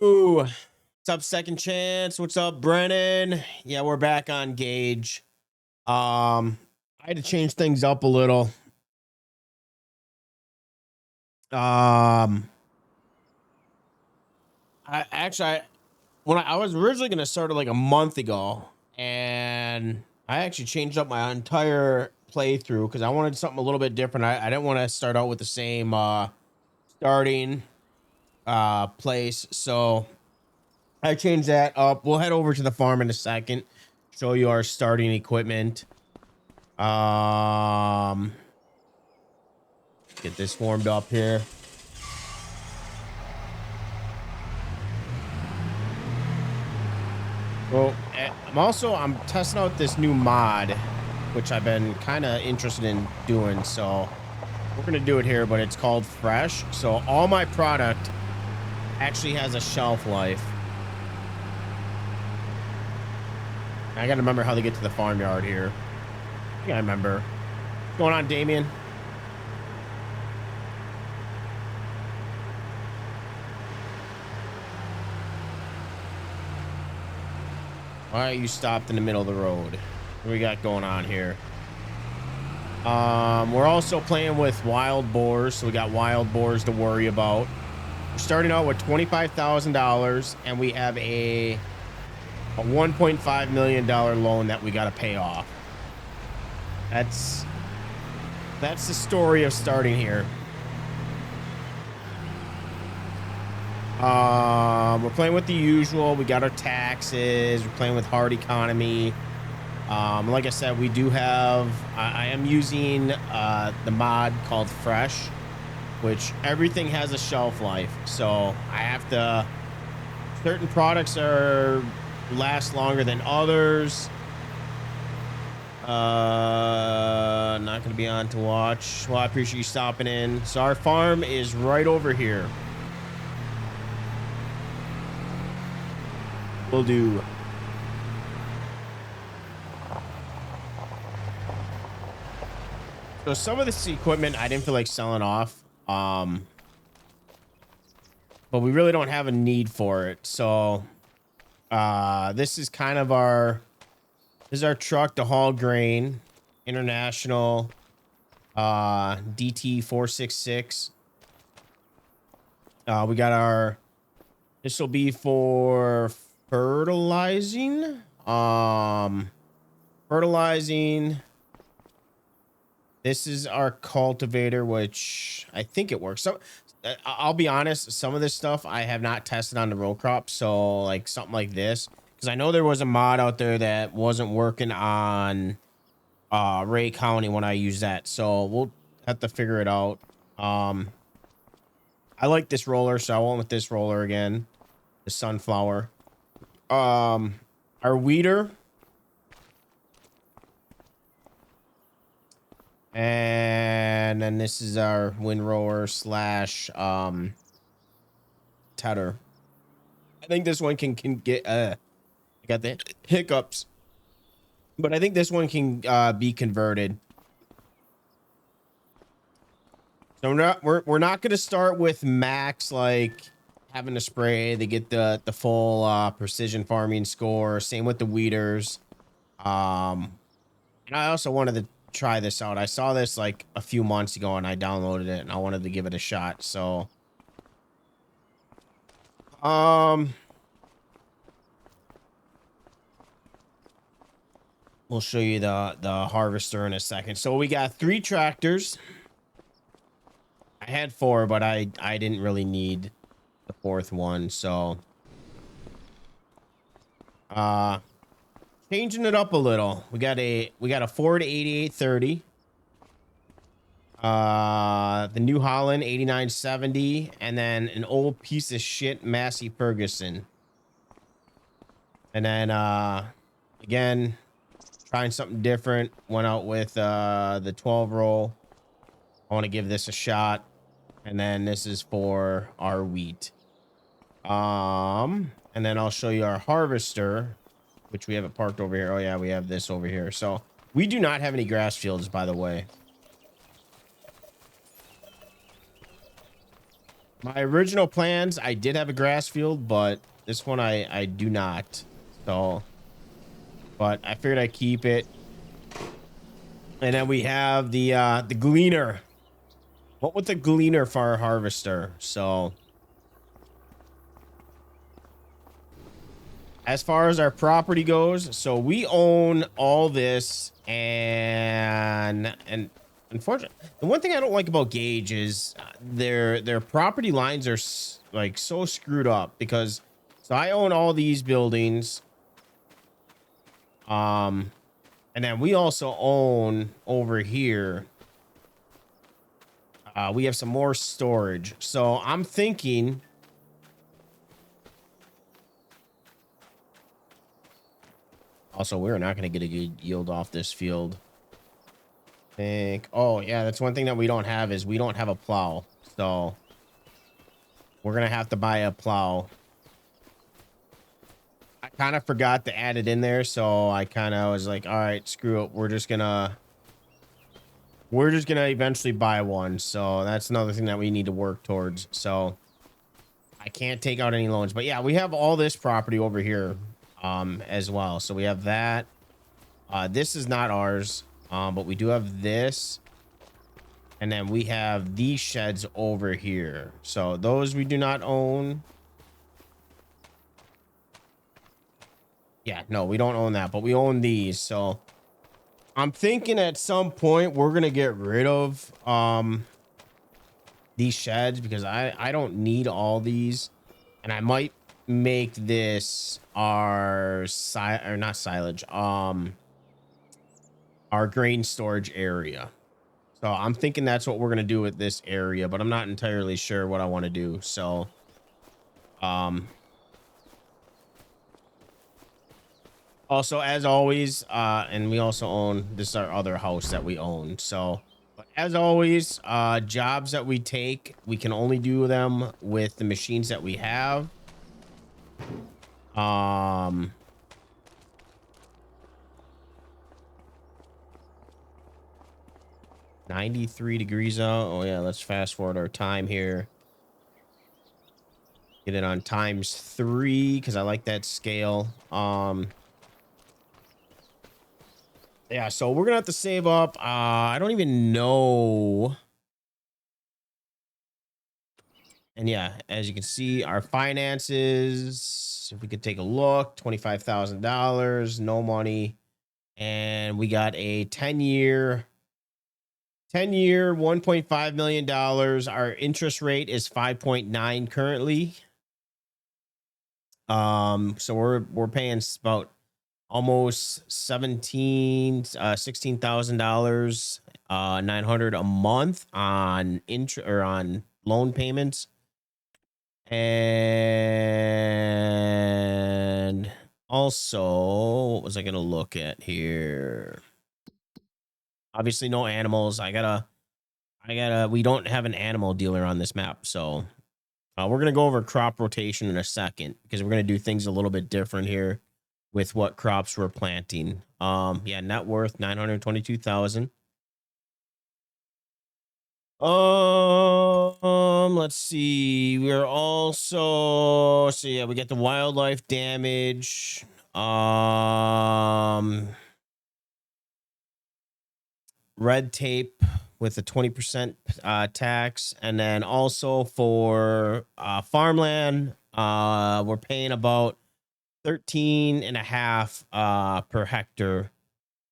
What's up, Second Chance? What's up, Brennan? Yeah, we're back on Gauge. I had to change things up a little. I was originally gonna start it like a month ago, and I actually changed up my entire playthrough because I wanted something a little bit different. I didn't want to start out with the same starting place, so I changed that up. We'll head over to the farm in a second, show you our starting equipment. Get this warmed up here. Well, I'm testing out this new mod, which I've been kind of interested in doing. So we're going to do it here, but it's called Fresh. So all my product actually has a shelf life. I got to remember how to get to the farmyard here. I think I remember. What's going on, Damien? Why are you stopped in the middle of the road? What do we got going on here? We're also playing with wild boars, so we got wild boars to worry about. We're starting out with $25,000, and we have a $1.5 million loan that we got to pay off. That's the story of starting here. We're playing with the usual. We got our taxes. We're playing with hard economy. Like I said, we do have, I am using the mod called Fresh, which everything has a shelf life. So I have to, certain products last longer than others. Not going to be on to watch. Well, I appreciate you stopping in. So our farm is right over here. Will do. So some of this equipment I didn't feel like selling off, but we really don't have a need for it. So this is kind of our truck to haul grain, International DT 466. We got our, this will be for fertilizing. This is our cultivator, which I think it works. So I'll be honest, some of this stuff I have not tested on the row crop. So like something like this, because I know there was a mod out there that wasn't working on Ray County when I used that. So we'll have to figure it out. I like this roller, so I went with this roller again, the sunflower. Our weeder, and then this is our windrower slash tedder. I think this one can get I got the hiccups, but I think this one can be converted. So we're not going to start with max, like having to spray to get the full precision farming score. Same with the weeders. And I also wanted to try this out. I saw this like a few months ago and I downloaded it and I wanted to give it a shot. So we'll show you the harvester in a second. So we got 3 tractors. I had 4, but I didn't really need the 4th one. So changing it up a little. We got a Ford 8830. The New Holland 8970, and then an old piece of shit Massey Ferguson. And then again, trying something different. Went out with the 12 roll. I want to give this a shot. And then this is for our wheat. And then I'll show you our harvester, which we have it parked over here. Oh yeah, we have this over here. So we do not have any grass fields, by the way. My original plans, I did have a grass field, but this one I do not. So, but I figured I'd keep it. And then we have the gleaner. What with the gleaner for our harvester? So as far as our property goes, so we own all this, and unfortunately, the one thing I don't like about Gage is their property lines are like so screwed up because so I own all these buildings, and then we also own over here. We have some more storage, so I'm thinking. Also, we're not going to get a good yield off this field. Oh yeah, that's one thing that we don't have is we don't have a plow. So we're going to have to buy a plow. I kind of forgot to add it in there. So I kind of was like, all right, screw it. We're just going to eventually buy one. So that's another thing that we need to work towards. So I can't take out any loans, but yeah, we have all this property over here. As well. So we have that. This is not ours, but we do have this. And then we have these sheds over here. So those we do not own. Yeah, no, we don't own that, but we own these. So I'm thinking at some point we're going to get rid of these sheds because I don't need all these. And I might make this our not silage, our grain storage area. So I'm thinking that's what we're going to do with this area, but I'm not entirely sure what I want to do. So also, as always, and we also own, this is our other house that we own. So but as always, jobs that we take, we can only do them with the machines that we have. 93 degrees out. Oh yeah, let's fast forward our time here. Get it on ×3 because I like that scale. Yeah, so we're gonna have to save up. I don't even know. And yeah, as you can see, our finances, if we could take a look, $25,000, no money. And we got a 10-year, $1.5 million. Our interest rate is 5.9 currently. So we're paying about almost $16,000, 900 a month on on loan payments. And also, what was I gonna look at here? Obviously, no animals. We don't have an animal dealer on this map, so we're gonna go over crop rotation in a second because we're gonna do things a little bit different here with what crops we're planting. Yeah, net worth 922,000. Let's see. We're also, so yeah, we get the wildlife damage. Red tape with a 20% tax, and then also for farmland, we're paying about 13.5 per hectare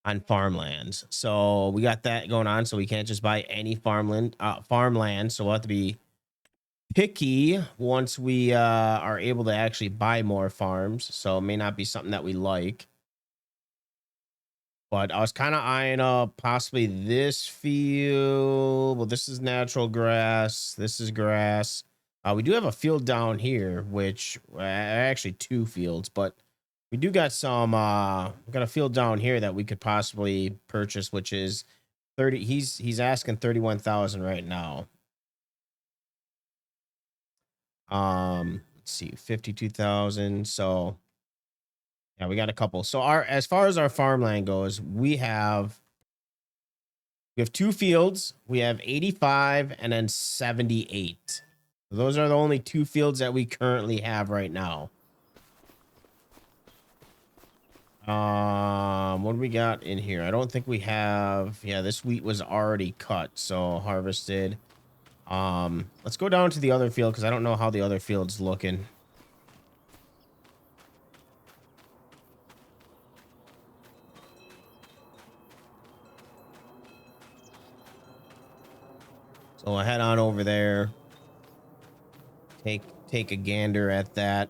on farmlands. So we got that going on. So we can't just buy any farmland. So we'll have to be picky once we are able to actually buy more farms. So it may not be something that we like. But I was kind of eyeing up possibly this field. Well, this is natural grass. This is grass. We do have a field down here, which actually 2 fields, but we do got some we got a field down here that we could possibly purchase, which is 30. He's asking 31,000 right now. Let's see, 52,000. So yeah, we got a couple. So as far as our farmland goes, we have 2 fields. We have 85 and then 78. Those are the only 2 fields that we currently have right now. What do we got in here? I don't think we have. Yeah, this wheat was already cut, so harvested. Let's go down to the other field because I don't know how the other field's looking. So I'll head on over there. Take a gander at that.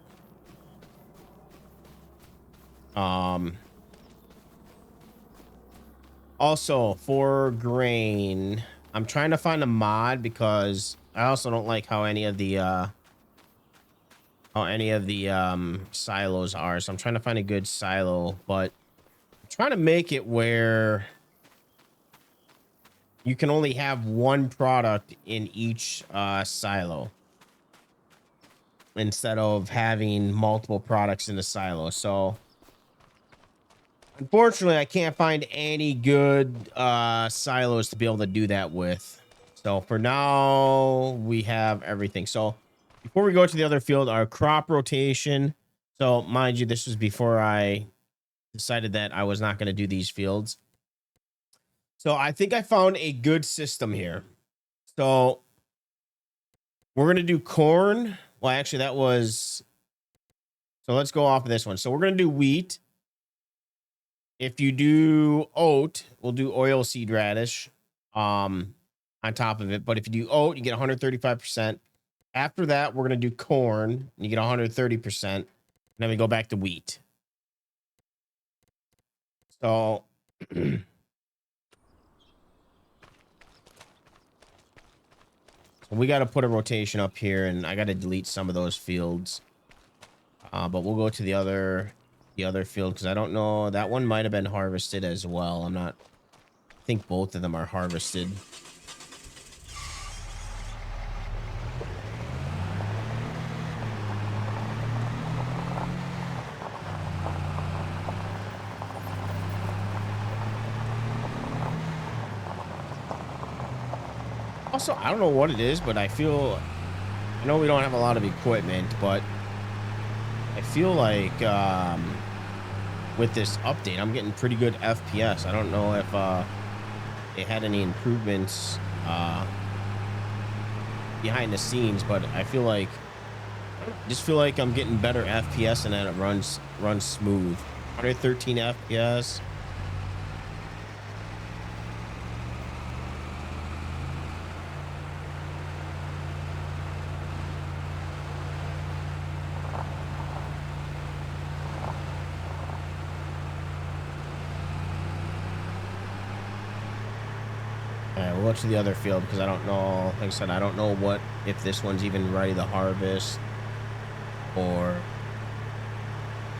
Also for grain, I'm trying to find a mod because I also don't like how any of the silos are. So I'm trying to find a good silo, but I'm trying to make it where you can only have one product in each silo instead of having multiple products in the silo. So unfortunately, I can't find any good silos to be able to do that with. So for now, we have everything. So before we go to the other field, our crop rotation. So mind you, this was before I decided that I was not going to do these fields. So I think I found a good system here. So we're going to do corn. Well, actually, that was... So let's go off of this one. So we're going to do wheat. If you do oat, we'll do oil seed radish on top of it. But if you do oat, you get 135%. After that, we're going to do corn, and you get 130%. And then we go back to wheat. So we got to put a rotation up here, and I got to delete some of those fields. But we'll go to the other field because I don't know. That one might have been harvested as well. I'm not... I think both of them are harvested. Also, I don't know what it is, but I feel... I know we don't have a lot of equipment, but I feel like with this update, I'm getting pretty good FPS. I don't know if they had any improvements behind the scenes, but I just feel like I'm getting better FPS and that it runs smooth. 113 FPS. We'll go to the other field because I don't know. Like I said, I don't know if this one's even ready to harvest or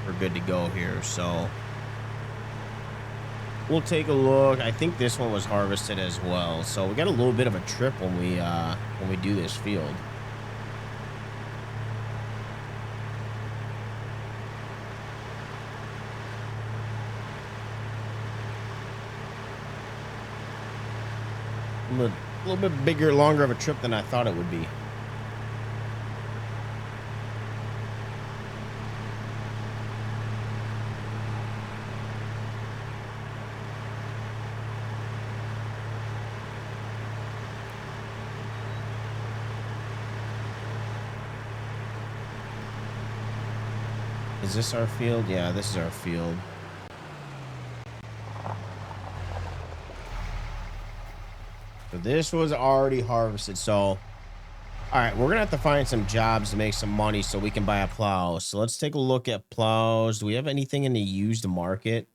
we're good to go here. So we'll take a look. I think this one was harvested as well. So we got a little bit of a trip when we do this field. A little bit bigger, longer of a trip than I thought it would be. Is this our field? Yeah, this is our field. So this was already harvested. So, all right, we're going to have to find some jobs to make some money so we can buy a plow. So let's take a look at plows. Do we have anything in the used market?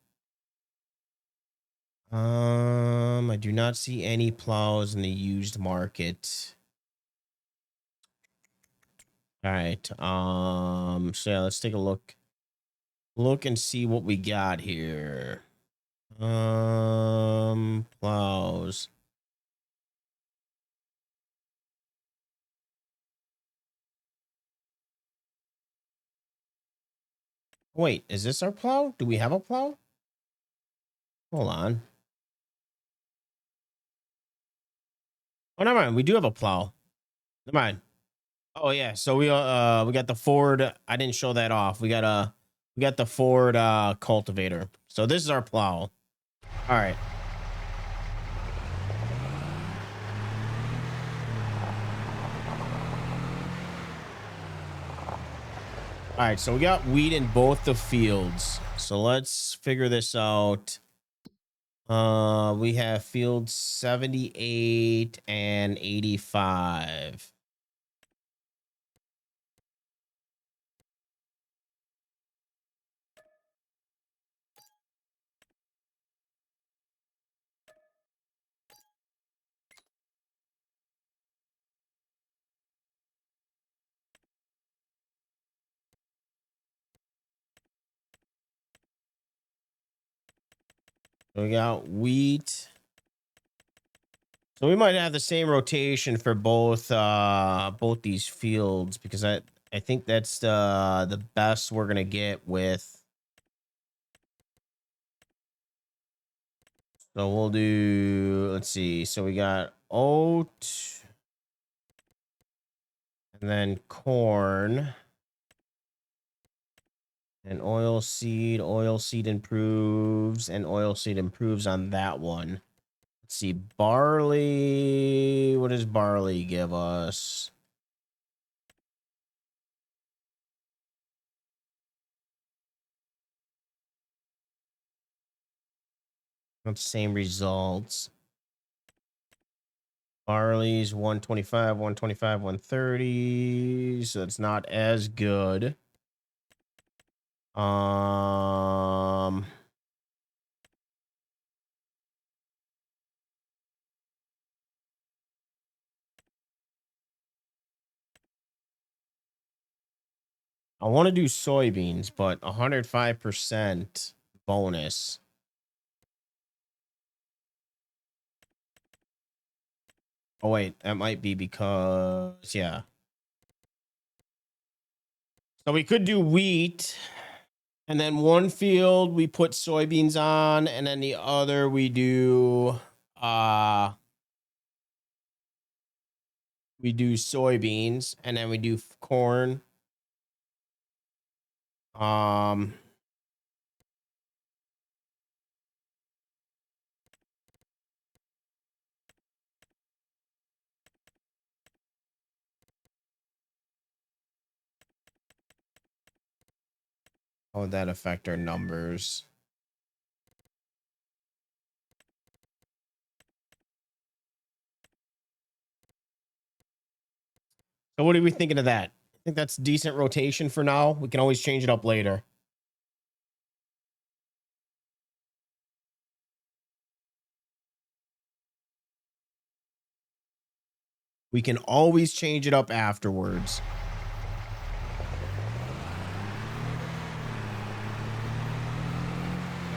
I do not see any plows in the used market. All right. So yeah, let's take a look. Look and see what we got here. Plows. Wait, is this our plow? Do we have a plow? Hold on. Oh, never mind. We do have a plow. Never mind. Oh yeah, so we got the Ford. I didn't show that off. We got the Ford cultivator. So this is our plow. All right. All right, so we got wheat in both the fields. So let's figure this out. We have field 78 and 85. So we got wheat. So we might have the same rotation for both these fields because I think that's the best we're gonna get with. So we'll do, let's see. So we got oat and then corn and oil seed. Oil seed improves and oil seed improves on that one. Let's see. Barley. What does barley give us? Not the same results. Barley's 125, 125, 130. So it's not as good. I want to do soybeans, but 105% bonus. Oh, wait, that might be because, yeah. So we could do wheat, and then one field we put soybeans on, and then the other we do soybeans, and then we do corn. How would that affect our numbers? So what are we thinking of that? I think that's decent rotation for now. We can always change it up later. We can always change it up afterwards.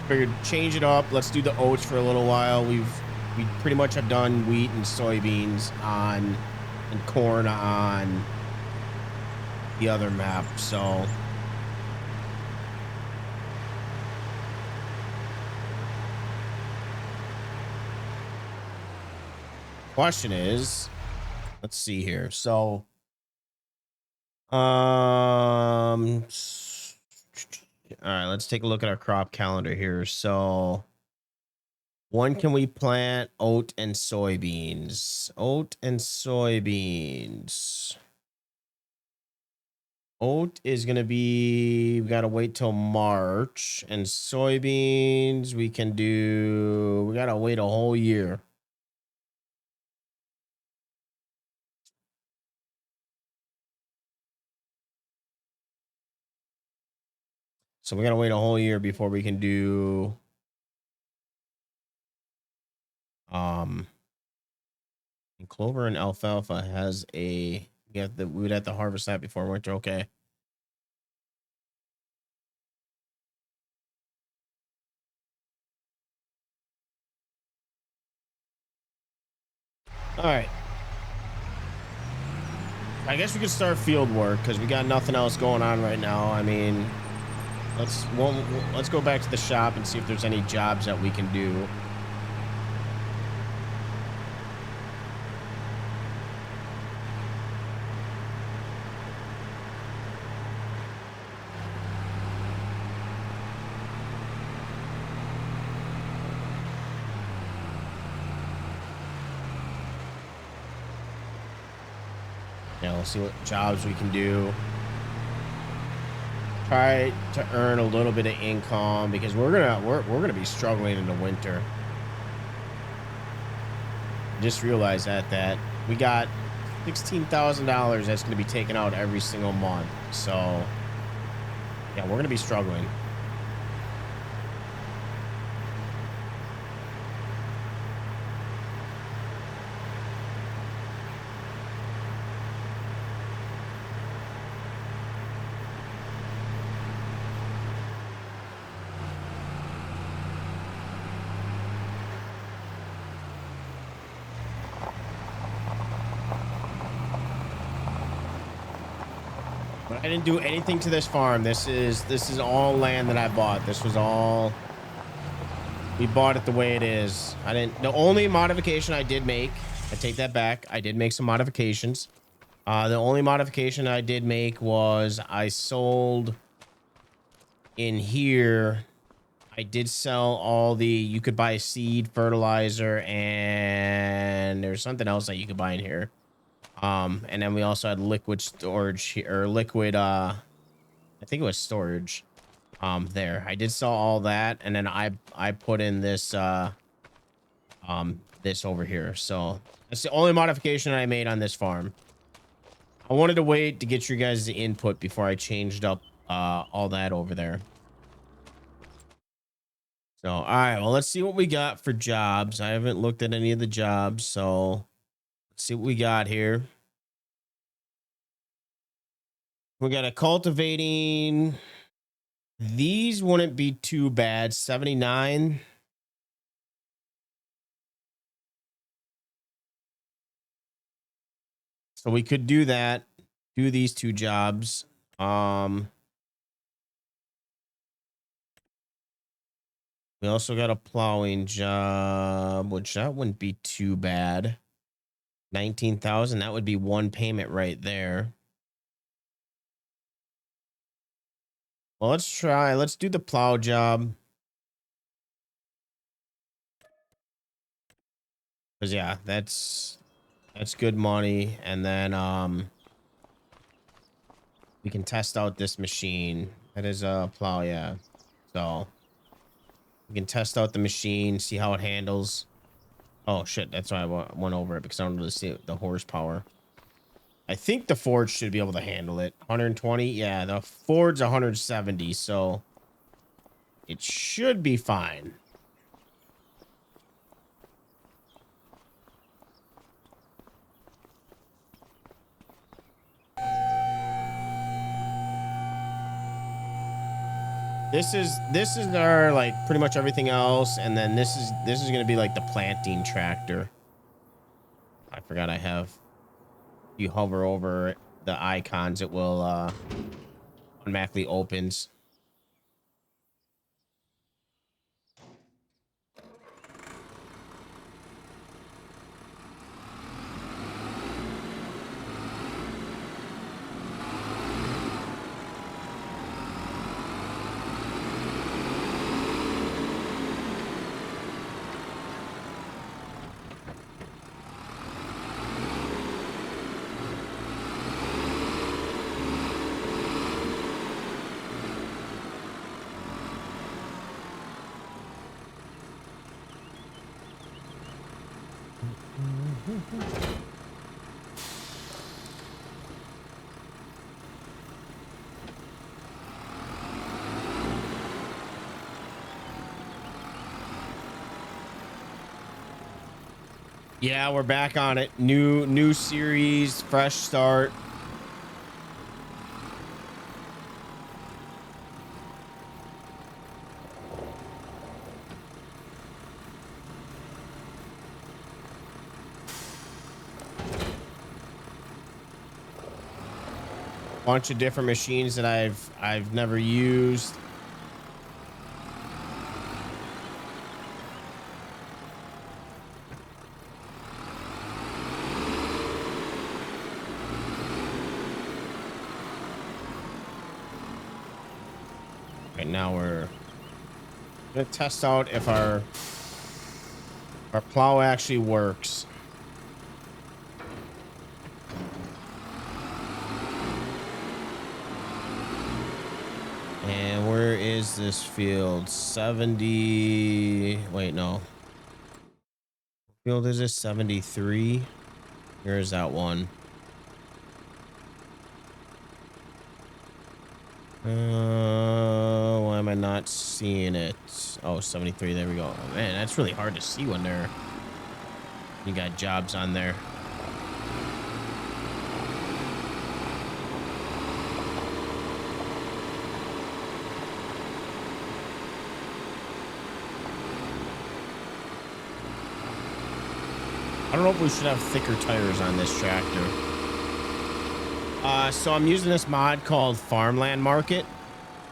Figured change it up. Let's do the oats for a little while. We pretty much have done wheat and soybeans on and corn on the other map. So question is, let's see here. So all right, let's take a look at our crop calendar here. So when can we plant oat and soybeans? Oat and soybeans. Oat is going to be, we got to wait till March. And soybeans, we got to wait a whole year. So we got to wait a whole year before we can do and clover and alfalfa has we would have to harvest that before winter. Okay. All right. I guess we could start field work because we got nothing else going on right now. I mean, let's go back to the shop and see if there's any jobs that we can do. we'll see what jobs we can do. Try to earn a little bit of income because we're gonna be struggling in the winter. Just realized that we got $16,000 that's going to be taken out every single month. So yeah, we're going to be struggling. But I didn't do anything to this farm. This is all land that I bought. This was all, we bought it the way it is. The only modification I did make, I take that back. I did make some modifications. The only modification I did make was I sold in here. I did sell all the, you could buy seed, fertilizer, and there's something else that you could buy in here. And then we also had liquid storage here, or liquid, I think it was storage, there. I did sell all that. And then I put in this, this over here. So that's the only modification I made on this farm. I wanted to wait to get your guys' input before I changed up, all that over there. So, all right, well, let's see what we got for jobs. I haven't looked at any of the jobs, so let's see what we got here. We got a cultivating. These wouldn't be too bad. 79. So we could do that. Do these two jobs. We also got a plowing job, which that wouldn't be too bad. 19,000. That would be one payment right there. Well, let's try. Let's do the plow job. Because yeah, that's good money. And then we can test out this machine. That is a plow, yeah. So we can test out the machine, see how it handles. Oh shit, that's why I went over it, because I wanted to see the horsepower. I think the Ford should be able to handle it. 120, yeah, the Ford's 170, so it should be fine. This is our, like, pretty much everything else, and then this is gonna be like the planting tractor. I forgot I have. You hover over the icons, it will automatically opens. Yeah, we're back on it. New series, fresh start. Bunch of different machines that I've never used. Right now we're gonna test out if our plow actually works. And where is this field? 70. Wait, no. Field is this 73? Here's that one. Why am I not seeing it? Oh, 73. There we go. Oh, man, that's really hard to see when you got jobs on there. I don't know if we should have thicker tires on this tractor. So I'm using this mod called Farmland Market.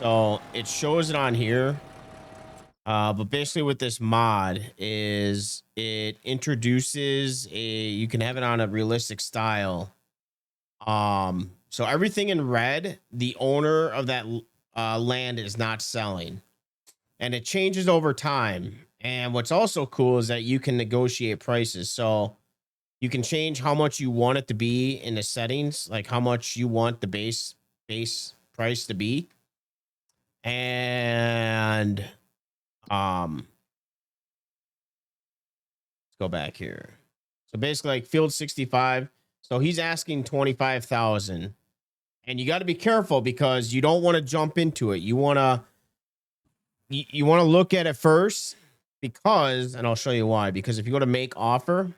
So it shows it on here. But basically what this mod is, it introduces you can have it on a realistic style. So everything in red, the owner of that land is not selling. And it changes over time. And what's also cool is that you can negotiate prices. So you can change how much you want it to be in the settings, like how much you want the base price to be. And let's go back here. So basically like field 65. So he's asking 25,000. And you got to be careful because you don't want to jump into it. You want to look at it first because, and I'll show you why, because if you go to make offer,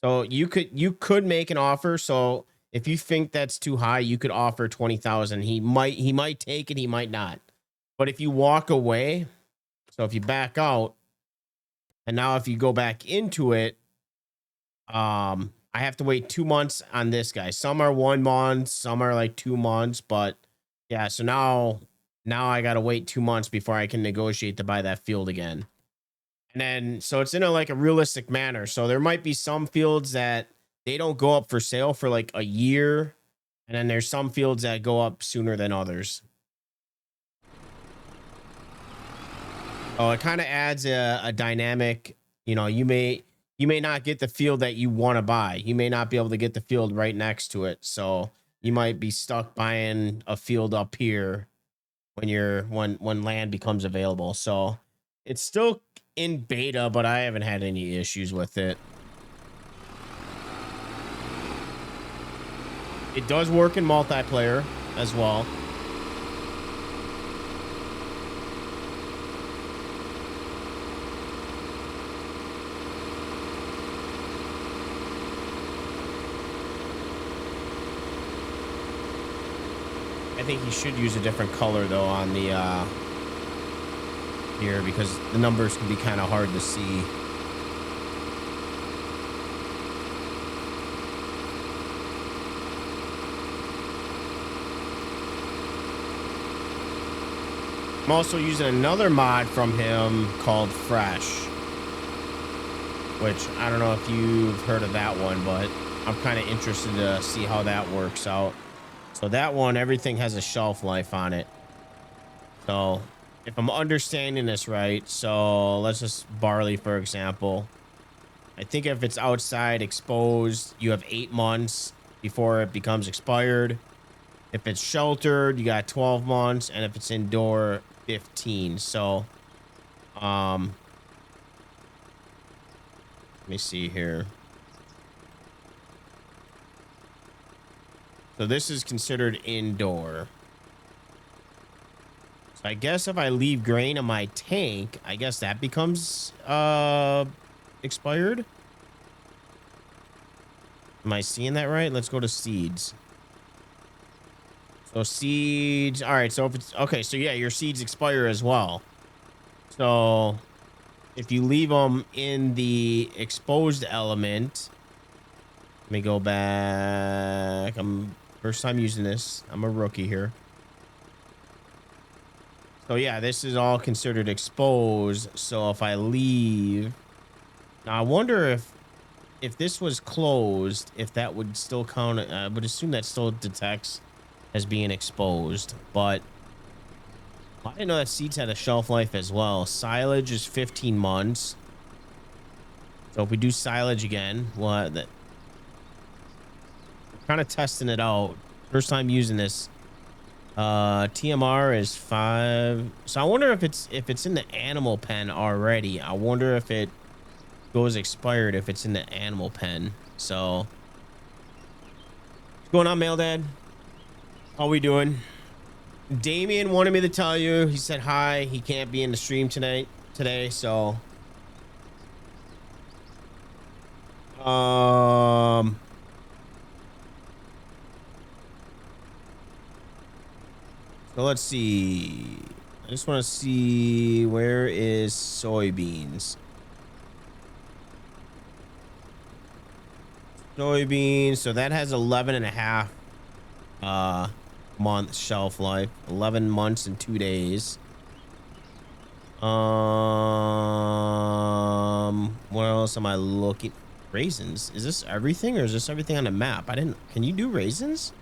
so you could make an offer. So if you think that's too high, you could offer 20,000. He might take it, he might not. But if you walk away, so if you back out, and now if you go back into it, I have to wait 2 months on this guy. Some are 1 month, some are like 2 months, but yeah, so now I gotta wait 2 months before I can negotiate to buy that field again. And then, so it's in a realistic manner. So there might be some fields that they don't go up for sale for like a year. And then there's some fields that go up sooner than others. Oh, it kind of adds a dynamic, you may not get the field that you want to buy. You may not be able to get the field right next to it. So you might be stuck buying a field up here when land becomes available. So it's still in beta, but I haven't had any issues with it. It does work in multiplayer as well. I think you should use a different color though on the here, because the numbers can be kind of hard to see. I'm also using another mod from him called Fresh, which I don't know if you've heard of that one, but I'm kind of interested to see how that works out. So that one, everything has a shelf life on it. So if I'm understanding this right, so let's just barley, for example. I think if it's outside exposed, you have 8 months before it becomes expired. If it's sheltered, you got 12 months. And if it's indoor, 15. So, let me see here. So this is considered indoor. So I guess if I leave grain in my tank, I guess that becomes expired. Am I seeing that right? Let's go to seeds. So seeds. All right. So if it's okay, so yeah, your seeds expire as well. So if you leave them in the exposed element, let me go back. I'm first time using this. I'm a rookie here. So yeah, this is all considered exposed. So if I leave, now I wonder if this was closed, if that would still count. I would assume that still detects as being exposed, but I didn't know that seeds had a shelf life as well. Silage is 15 months. So if we do silage again, what that kind of testing it out. First time using this. TMR is 5. So I wonder if it's in the animal pen already. I wonder if it goes expired if it's in the animal pen. So what's going on, Mail Dad? How we doing? Damien wanted me to tell you. He said hi. He can't be in the stream today. So so let's see. I just want to see, where is soybeans? Soybeans. So that has 11 and a half month shelf life. 11 months and 2 days. What else am I looking? Raisins. Is this everything, or is this everything on the map? Can you do raisins?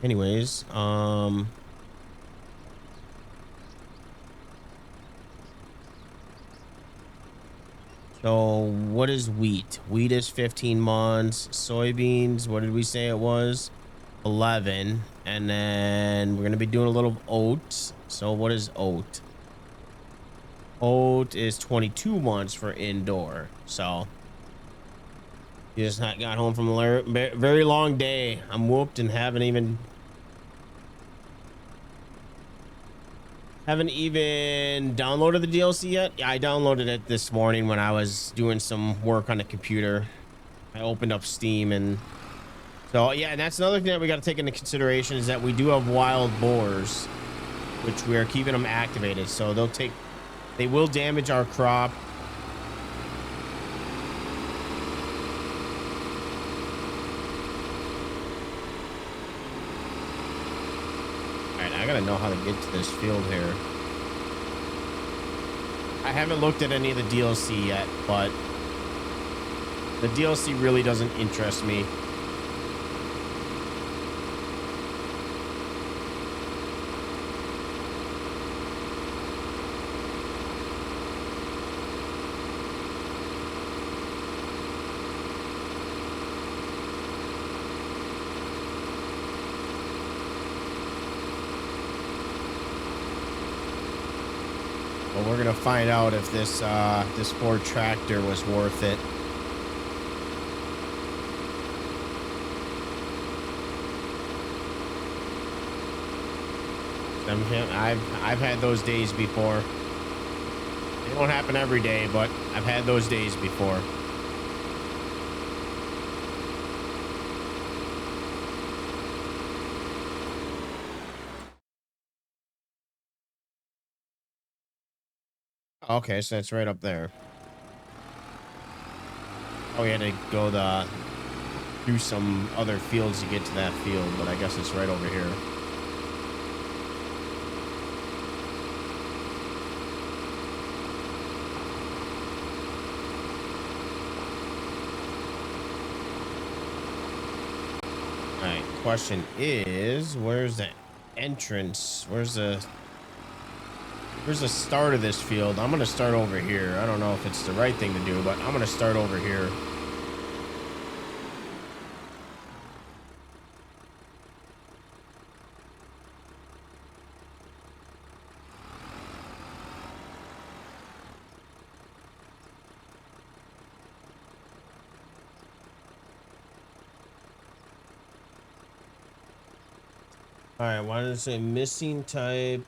Anyways, so what is wheat? Wheat is 15 months. Soybeans, what did we say it was? 11. And then we're going to be doing a little oats. So what is oat? Oat is 22 months for indoor. So you just not got home from a very long day. I'm whooped and haven't even downloaded the DLC yet. Yeah, I downloaded it this morning when I was doing some work on the computer. I opened up Steam, and so yeah, and that's another thing that we got to take into consideration is that we do have wild boars, which we are keeping them activated. So they will damage our crop. I gotta know how to get to this field here. I haven't looked at any of the DLC yet, but the DLC really doesn't interest me. We're gonna find out if this Ford tractor was worth it. I've had those days before. They don't happen every day, but I've had those days before. Okay, so it's right up there. Oh, we had to go through some other fields to get to that field, but I guess it's right over here. All right, question is, where's the entrance? Where's the start of this field? I'm gonna start over here. I don't know if it's the right thing to do, but I'm gonna start over here. All right, why does it say missing type?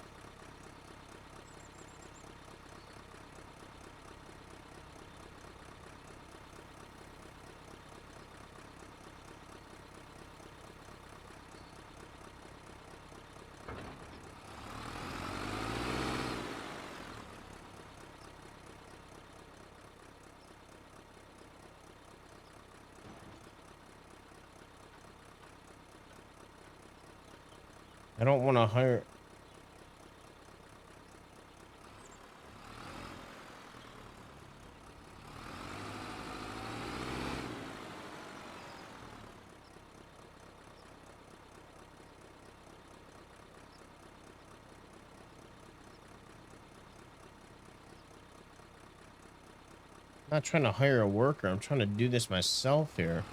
I don't want to hire. I'm not trying to hire a worker. I'm trying to do this myself here.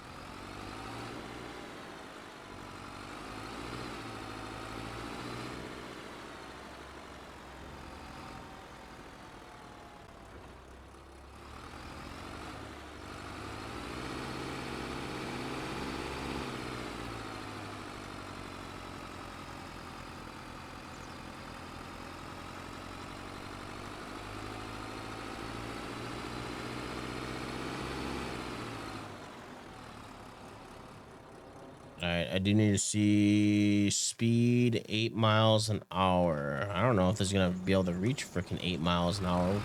All right, I do need to see speed 8 miles an hour. I don't know if this is gonna be able to reach freaking 8 miles an hour.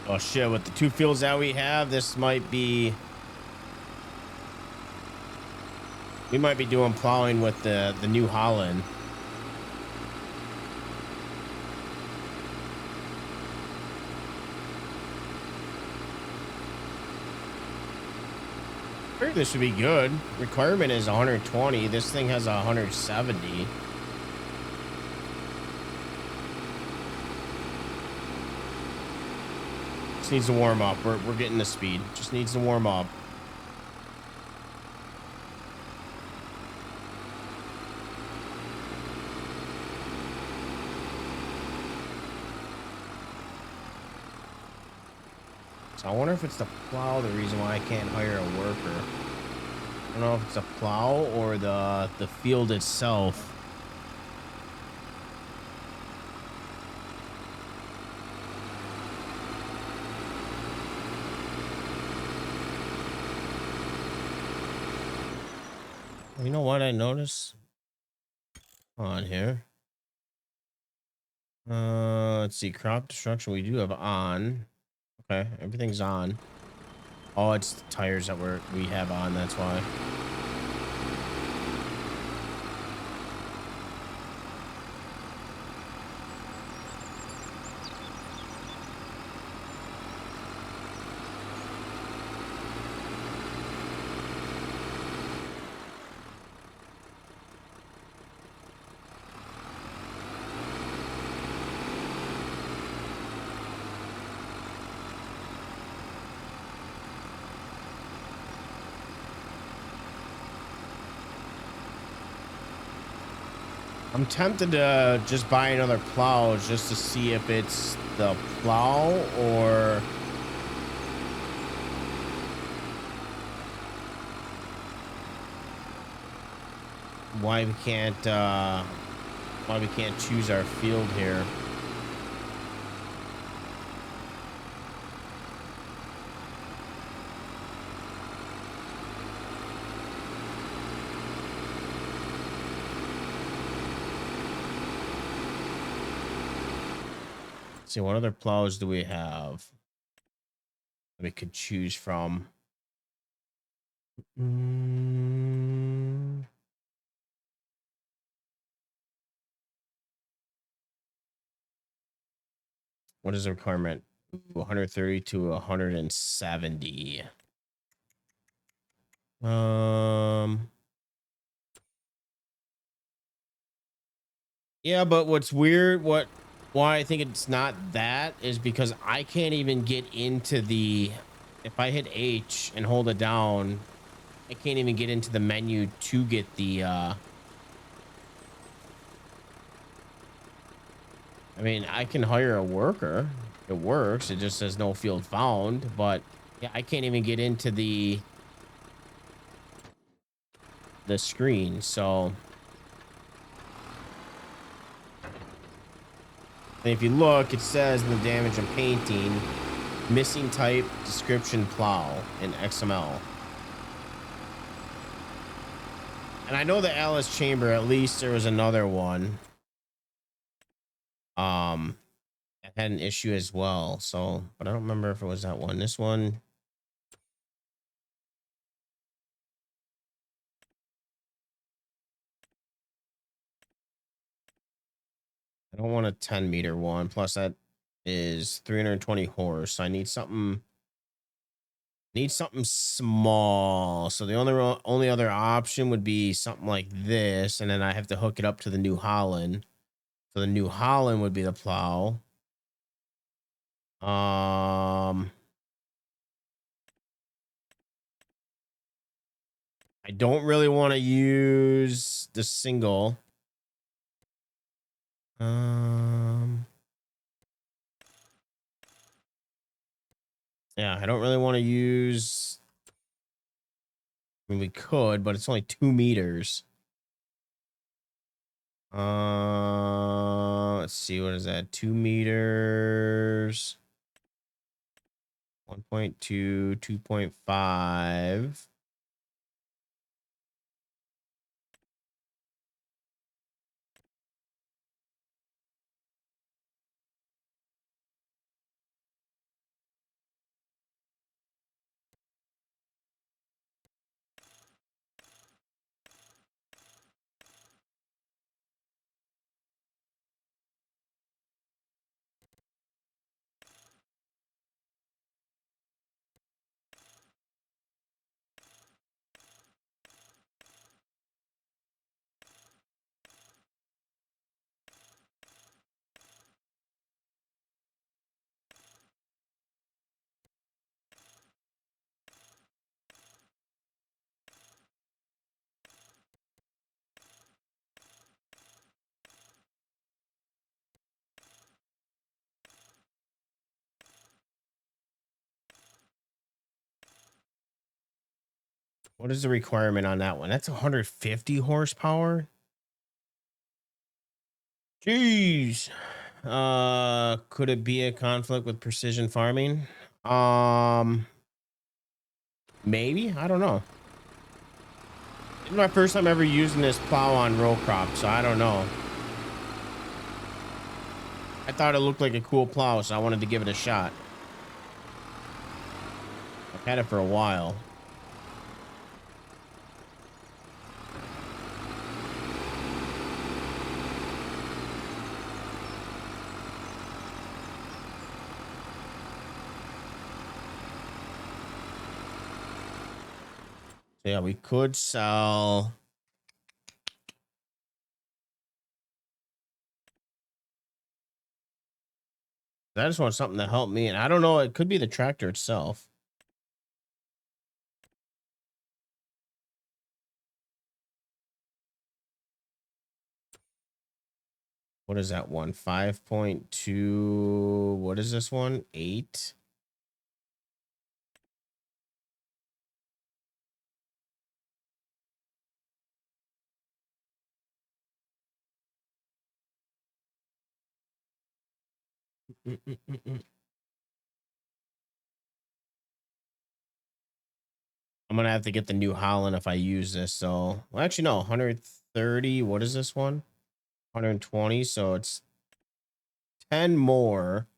Oh shit, with the two fields that we have, this might be... We might be doing plowing with the New Holland. I think this should be good. Requirement is 120. This thing has 170. Just needs to warm up. We're getting the speed. Just needs to warm up. So I wonder if it's the plow the reason why I can't hire a worker. I don't know if it's a plow or the field itself. You know what I noticed on here? Let's see. Crop destruction we do have on. Okay, everything's on. Oh, it's the tires that we have on. That's why. I'm tempted to just buy another plow just to see if it's the plow or why we can't choose our field here. See, what other plows do we have that we could choose from? What is the requirement? 130 to 170. Yeah, but what's weird, why I think it's not that is because I can't even get into the, if I hit H and hold it down, I can't even get into the menu to get the, I mean, I can hire a worker. It works. It just says no field found, but yeah, I can't even get into the screen. So and if you look, it says in the damage and painting, missing type description plow in XML. And I know the Alice Chamber, at least there was another one. That had an issue as well. So, but I don't remember if it was that one. This one. I don't want a 10-meter one. Plus that is 320 horse. So I need something small. So the only other option would be something like this, and then I have to hook it up to the New Holland. So the New Holland would be the plow. I don't really want to use the single. Yeah, I don't really want to use. I mean, we could, but it's only 2 meters. Let's see, what is that? 2 meters, 1.2, 2.5. What is the requirement on that one? That's 150 horsepower. Jeez. Could it be a conflict with precision farming? Maybe. I don't know. It's my first time ever using this plow on row crop, so I don't know. I thought it looked like a cool plow, so I wanted to give it a shot. I've had it for a while. So yeah, we could sell. I just want something to help me, and I don't know. It could be the tractor itself. What is that one? 5.2. What is this one? 8. I'm gonna have to get the New Holland if I use this. So, well, actually, no, 130. What is this one? 120. So it's 10 more.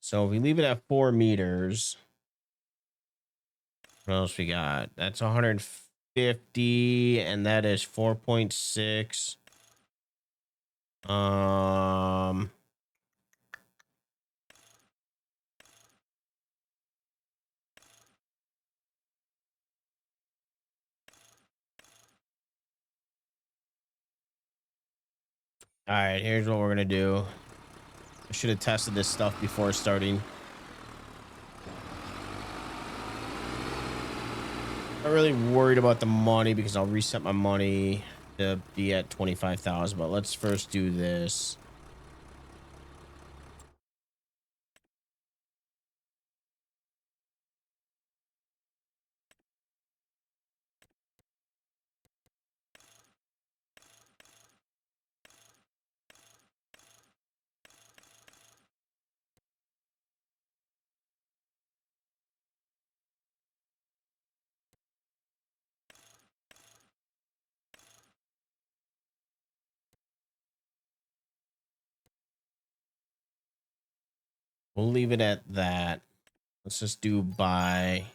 So if we leave it at 4 meters, what else we got? That's 150, and that is 4.6. All right, here's what we're gonna do. I should have tested this stuff before starting. Not really worried about the money because I'll reset my money to be at 25,000, but let's first do this. We'll leave it at that. Let's just do buy.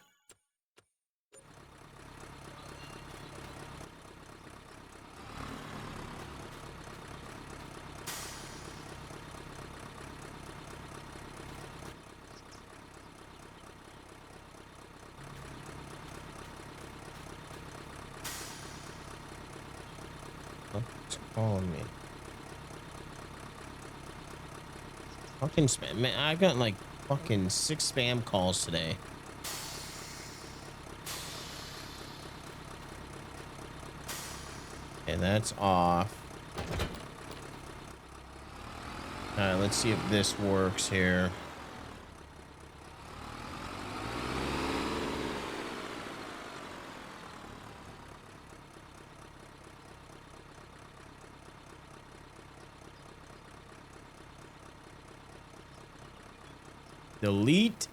What's calling me? Fucking spam. Man, I got like fucking 6 spam calls today. And that's off. All right, let's see if this works here. Delete.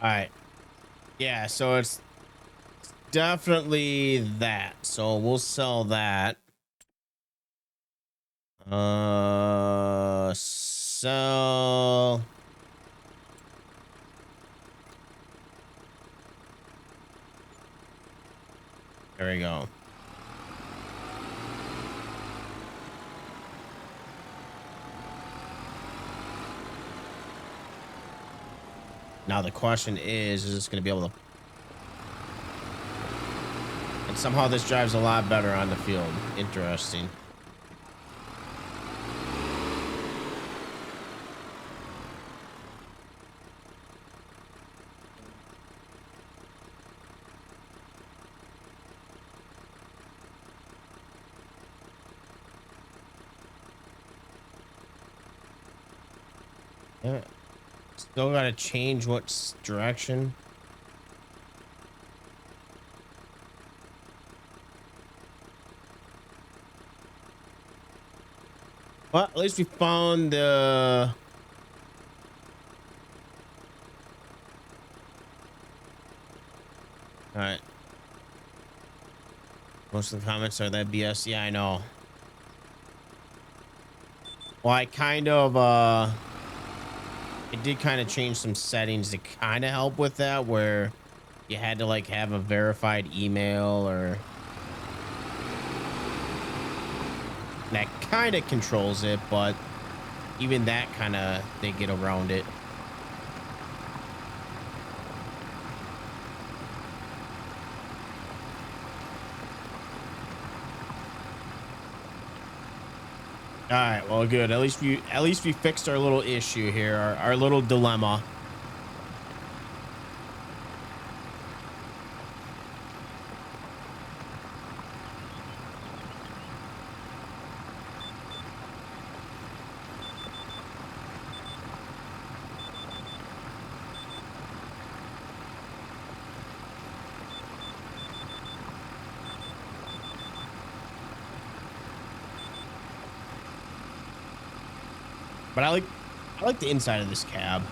All right. Yeah, so it's definitely that. So we'll sell that. So there we go. Now the question is this going to be able to... And somehow this drives a lot better on the field. Interesting. Yeah. Still got to change what direction. Well, at least we found the... All right. Most of the comments are that BS. Yeah, I know. Well, I kind of, it did kind of change some settings to kind of help with that, where you had to like have a verified email or... That kind of controls it, but even that kind of, they get around it. All right, well, good. At least we fixed our little issue here, our little dilemma. But I like the inside of this cab.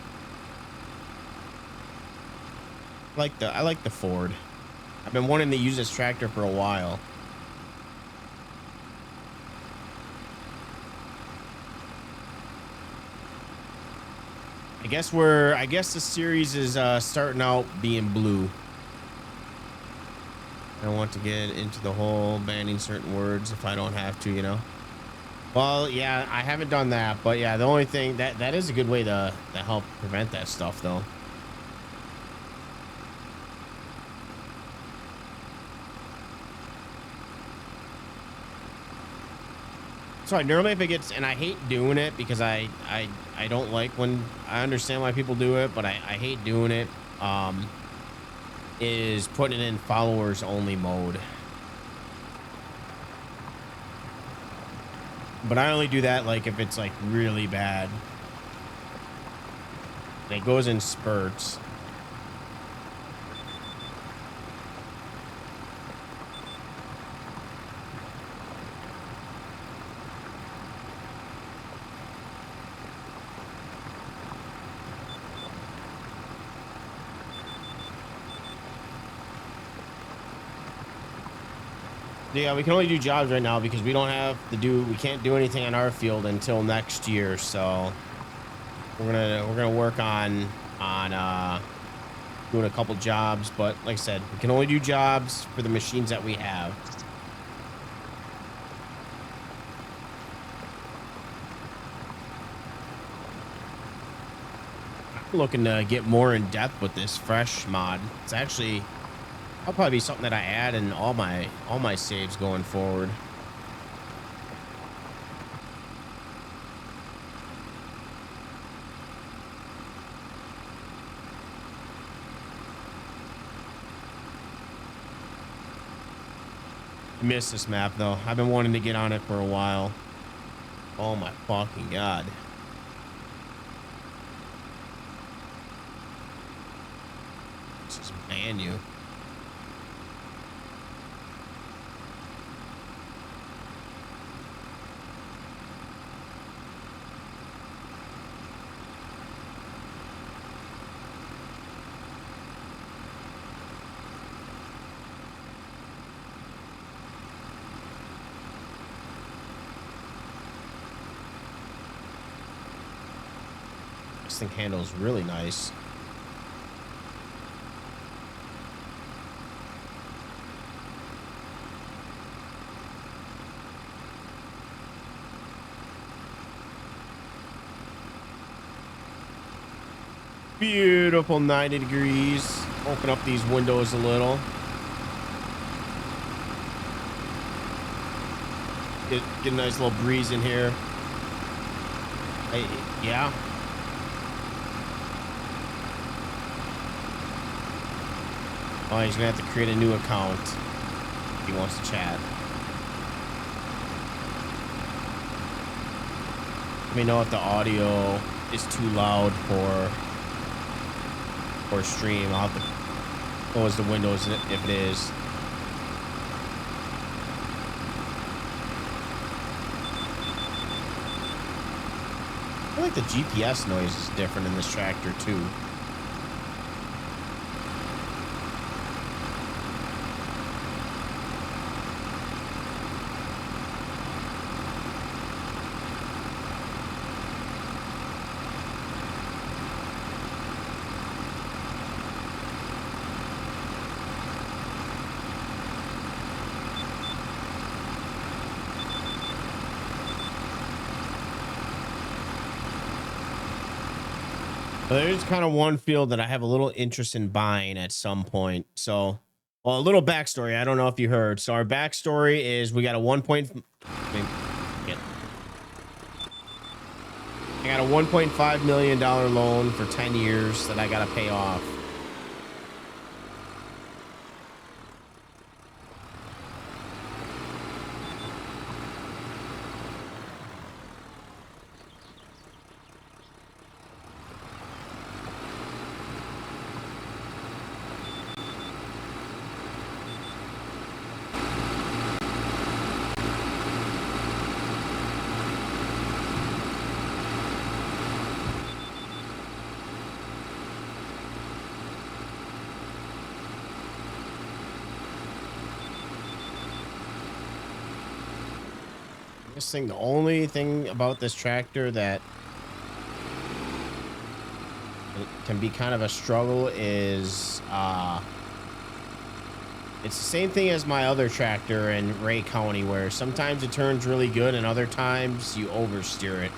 I like the Ford. I've been wanting to use this tractor for a while. I guess the series is starting out being blue. I don't want to get into the whole banning certain words if I don't have to, you know. Well, yeah, I haven't done that, but yeah, the only thing that is a good way to help prevent that stuff, though. So normally if it gets, and I hate doing it because I don't like when... I understand why people do it, but I hate doing it, is putting it in followers only mode. But I only do that like if it's like really bad. And it goes in spurts. Yeah, we can only do jobs right now because we can't do anything on our field until next year. So we're gonna work on doing a couple jobs, but like I said, we can only do jobs for the machines that we have. looking to get more in depth with this fresh mod. It's actually, that'll probably be something that I add in all my saves going forward. I miss this map though. I've been wanting to get on it for a while. Oh my fucking god. This is brand new. This thing handles really nice. Beautiful 90 degrees. Open up these windows a little. Get a nice little breeze in here. Yeah. Oh, he's gonna have to create a new account if he wants to chat. Let me know if the audio is too loud for stream. I'll have to close the windows if it is. I feel like the GPS noise is different in this tractor too. There's kind of one field that I have a little interest in buying at some point. So, well, a little backstory. I don't know if you heard. So our backstory is we got a I got a $1.5 million loan for 10 years that I got to pay off. This thing, the only thing about this tractor that can be kind of a struggle is it's the same thing as my other tractor in Ray County, where sometimes it turns really good and other times you oversteer it.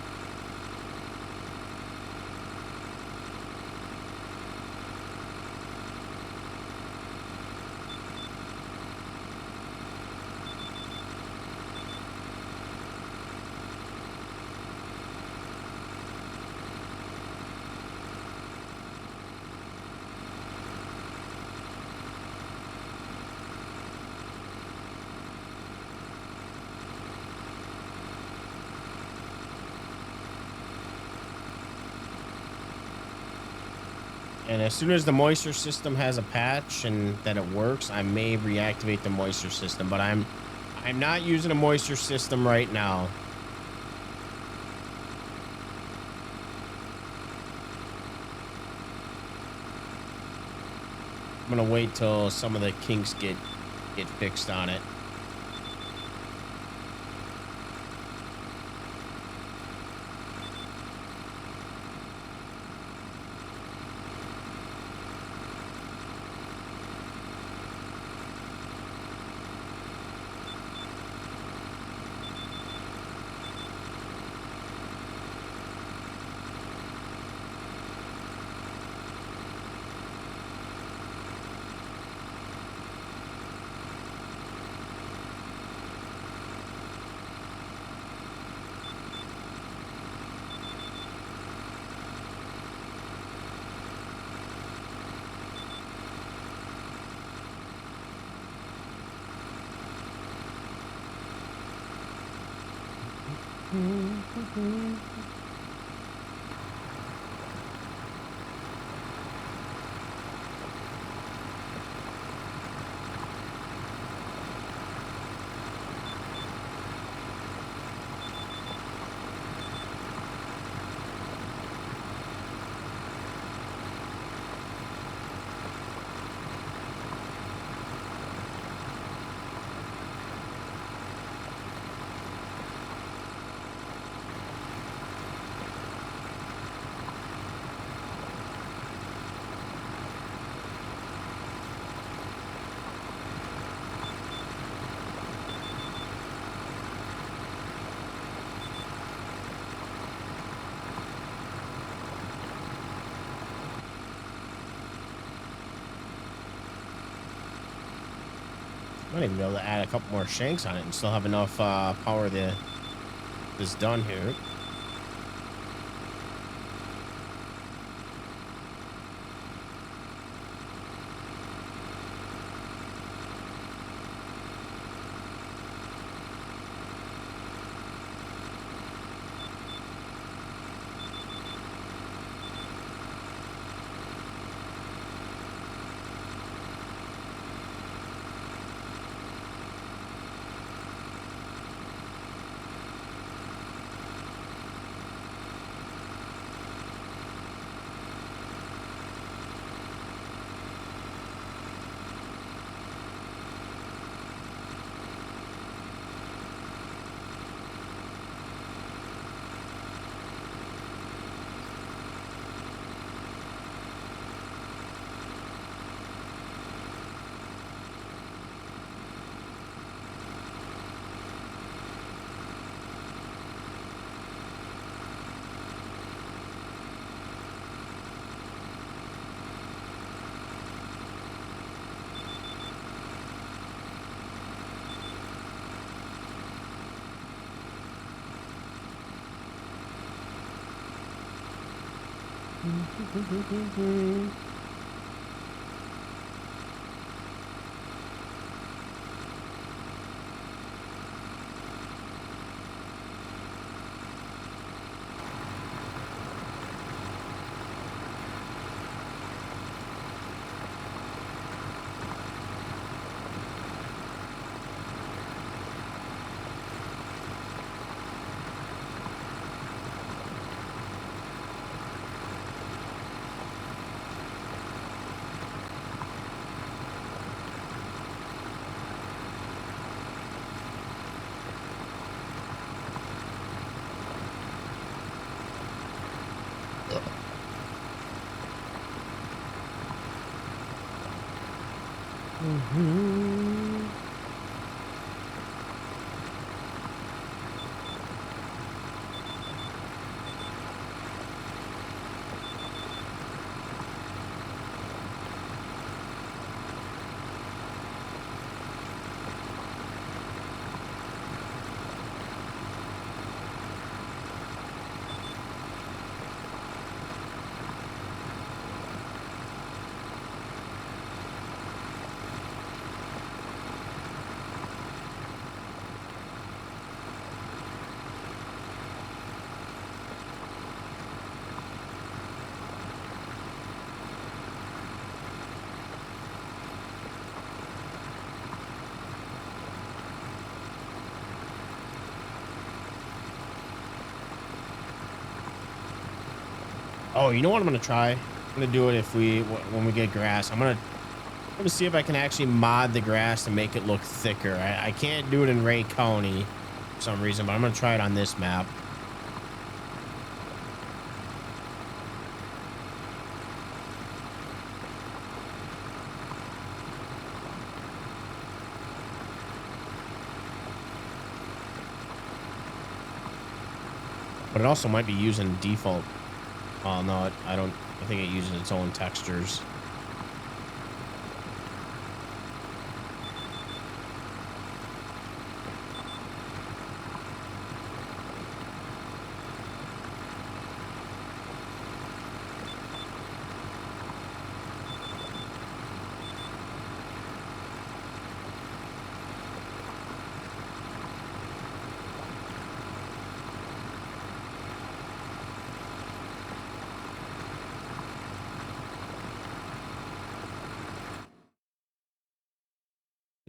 And as soon as the moisture system has a patch and that it works, I may reactivate the moisture system, but I'm not using a moisture system right now. I'm gonna wait till some of the kinks get fixed on it. Might even be able to add a couple more shanks on it and still have enough power to this done here. Oh, you know what I'm gonna try? I'm gonna do it if when we get grass. I'm gonna see if I can actually mod the grass to make it look thicker. I can't do it in Ray County for some reason, but I'm gonna try it on this map. But it also might be using default. Oh no, I don't. I think it uses its own textures.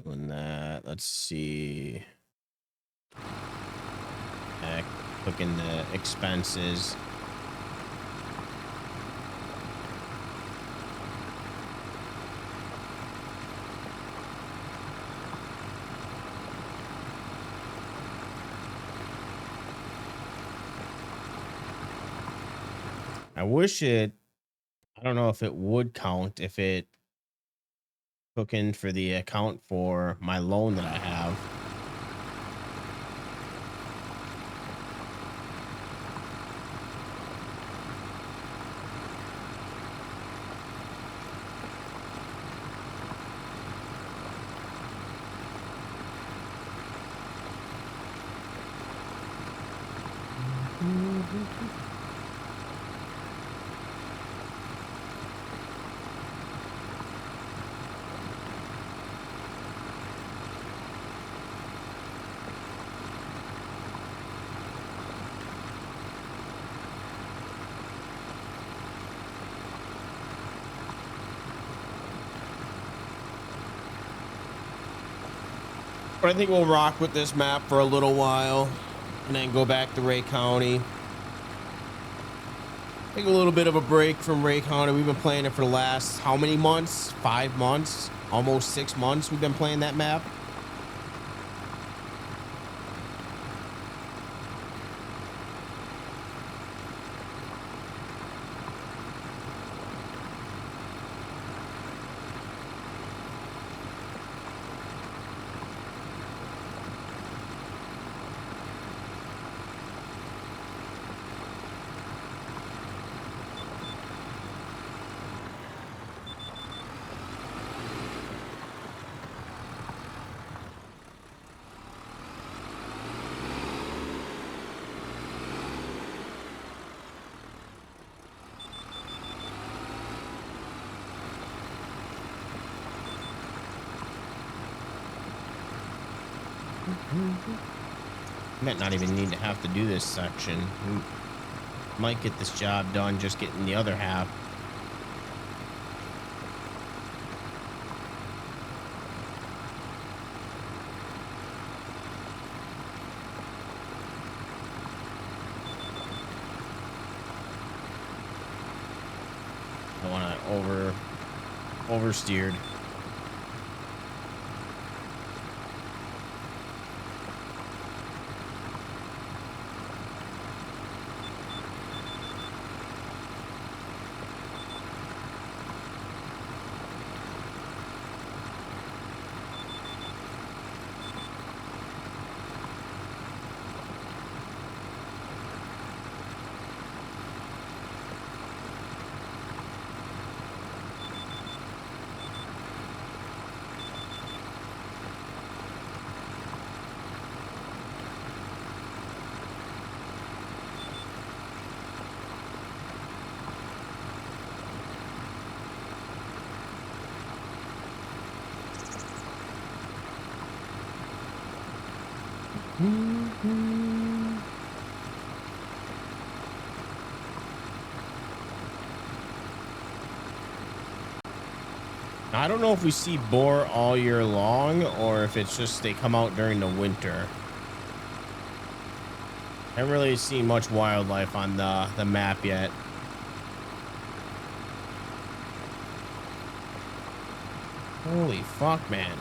Doing that. Let's see. Clicking the expenses. I wish it, I don't know if it would count if it took in for the account for my loan that I have. But I think we'll rock with this map for a little while and then go back to Ray County. Take a little bit of a break from Ray County. We've been playing it for the last how many months? 5 months, almost 6 months we've been playing that map. Might not even need to have to do this section. We might get this job done just getting the other half. I want to oversteered. I don't know if we see boar all year long or if it's just they come out during the winter. I haven't really seen much wildlife on the map yet. Holy fuck, man.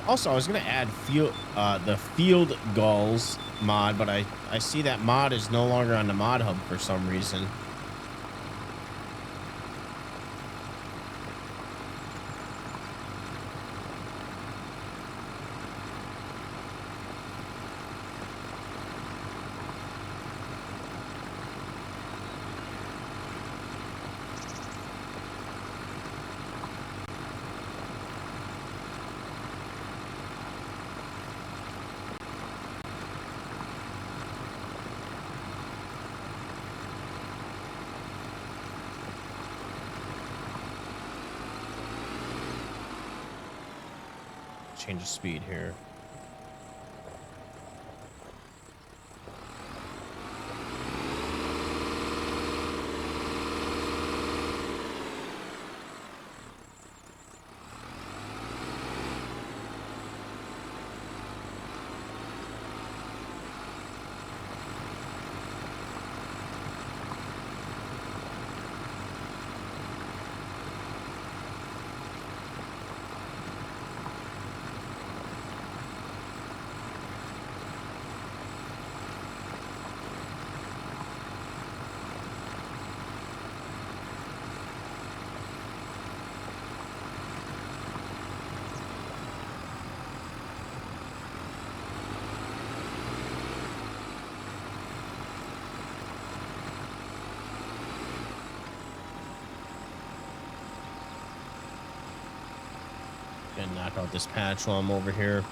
Also, I was gonna add the field gulls mod, but I see that mod is no longer on the mod hub for some reason. change the speed here. Gonna knock out this patch while I'm over here.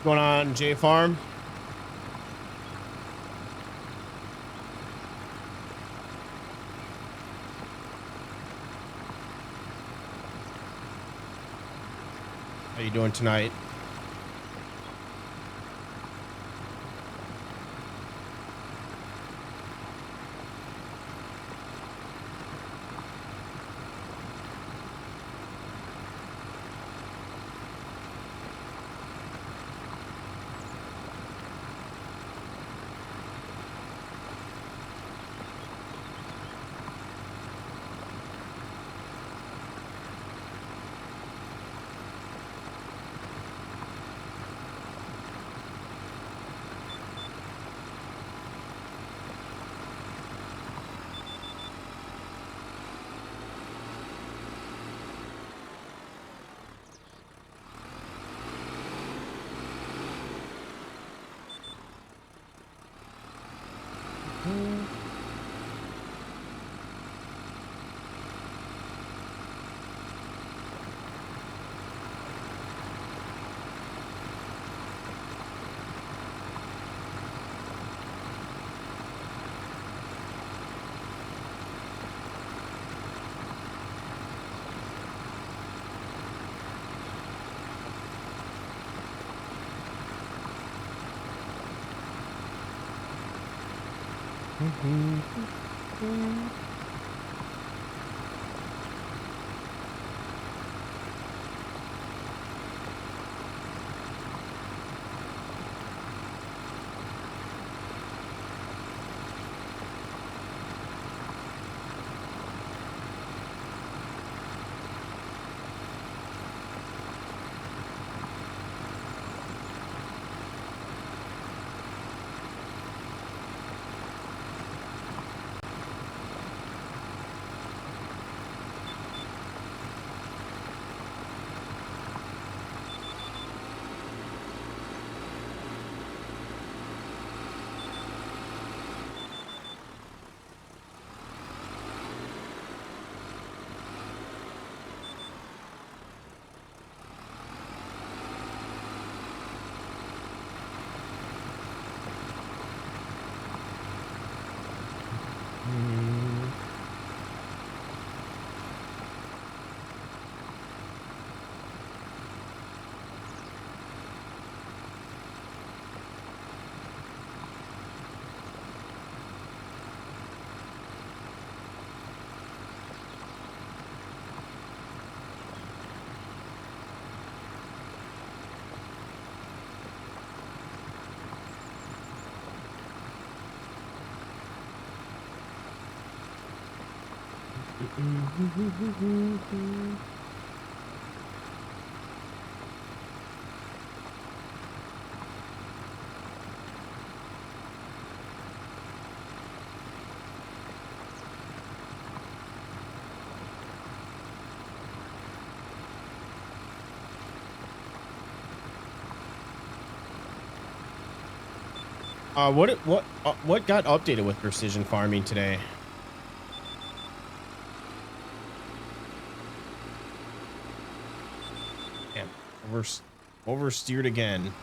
What's going on, J Farm? How you doing tonight? What got updated with precision farming today? Damn, oversteered again.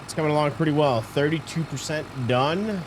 It's coming along pretty well. 32% done.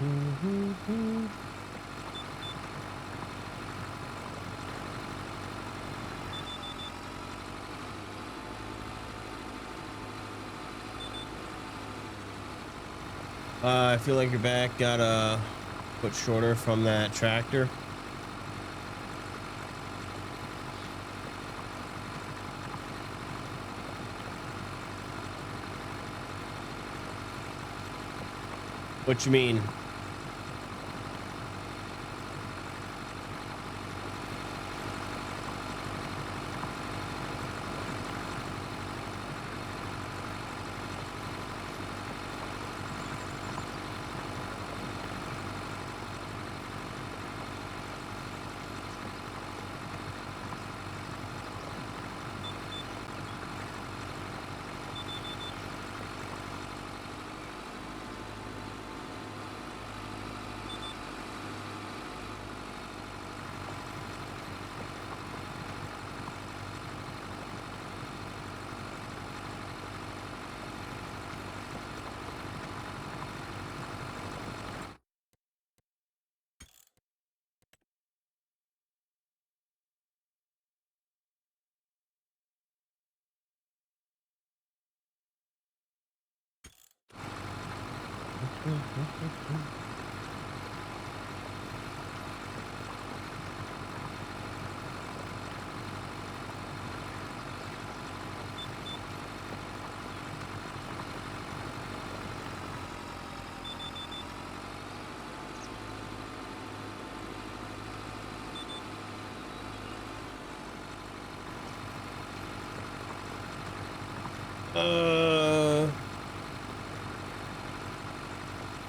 I feel like your back got a foot shorter from that tractor. What you mean?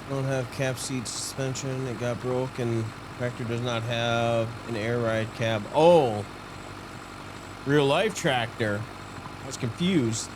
Don't have cap seat suspension. It got broken. Tractor does not have an air ride cab. Oh, real life tractor. I was confused.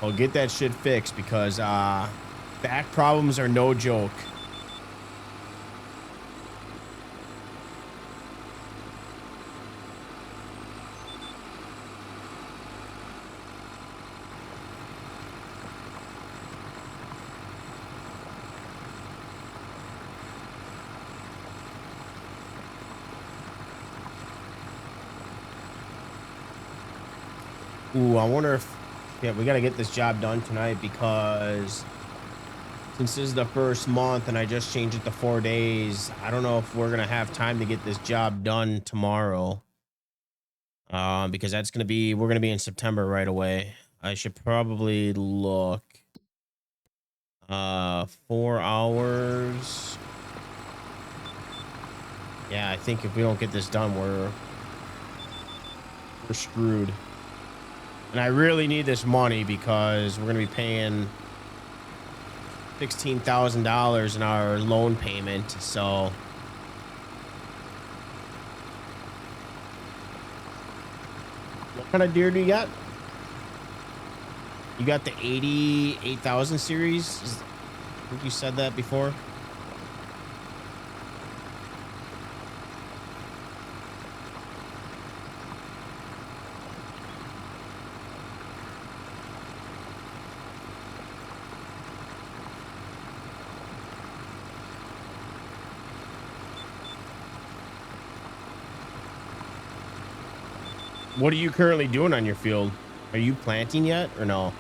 I'll get that shit fixed because back problems are no joke. Ooh, I wonder if, yeah, we got to get this job done tonight because since this is the first month and I just changed it to 4 days, I don't know if we're going to have time to get this job done tomorrow. Because that's going to be, we're going to be in September right away. I should probably look, 4 hours. Yeah, I think if we don't get this done, we're screwed. And I really need this money because we're going to be paying $16,000 in our loan payment. So what kind of deer do you got? You got the 88,000 series? I think you said that before. What are you currently doing on your field? Are you planting yet or no?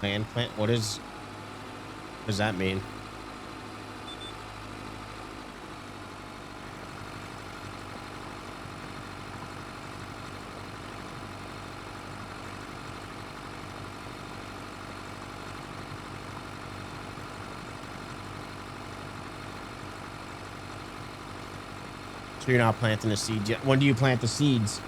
Land plant? What is does that mean? So you're not planting the seeds yet. When do you plant the seeds?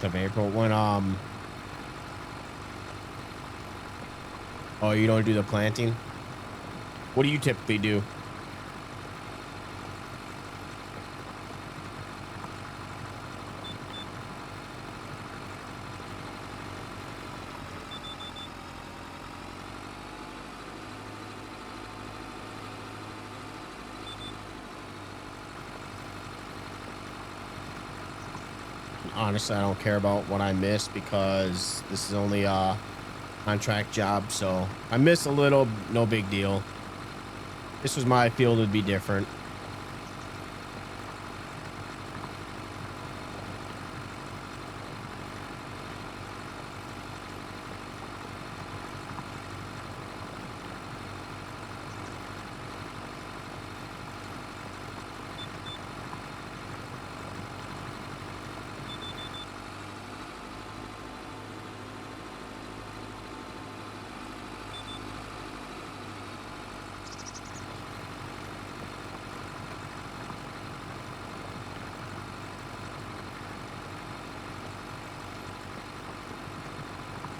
Of April. When oh, you don't do the planting? What do you typically do? Honestly, I don't care about what I miss because this is only a contract job. So I miss a little, no big deal. This was my field, would be different.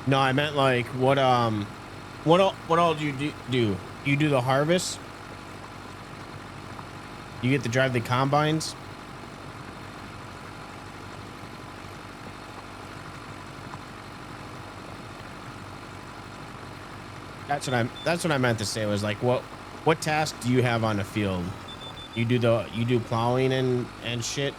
No, I meant like what all do you do? You do the harvest? You get to drive the combines? That's what I meant to say was like what task do you have on the field? You do plowing and shit?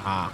Ah.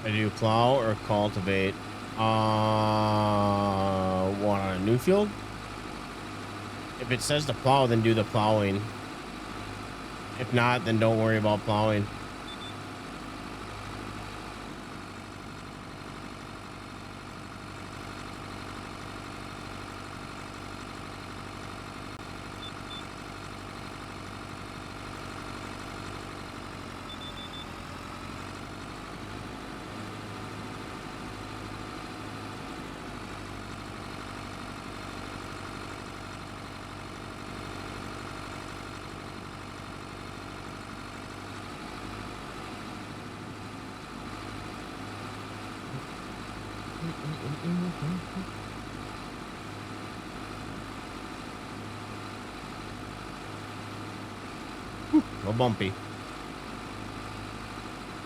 I do plow or cultivate. What, on a new field? If it says to plow, then do the plowing. If not, then don't worry about plowing. No bumpy.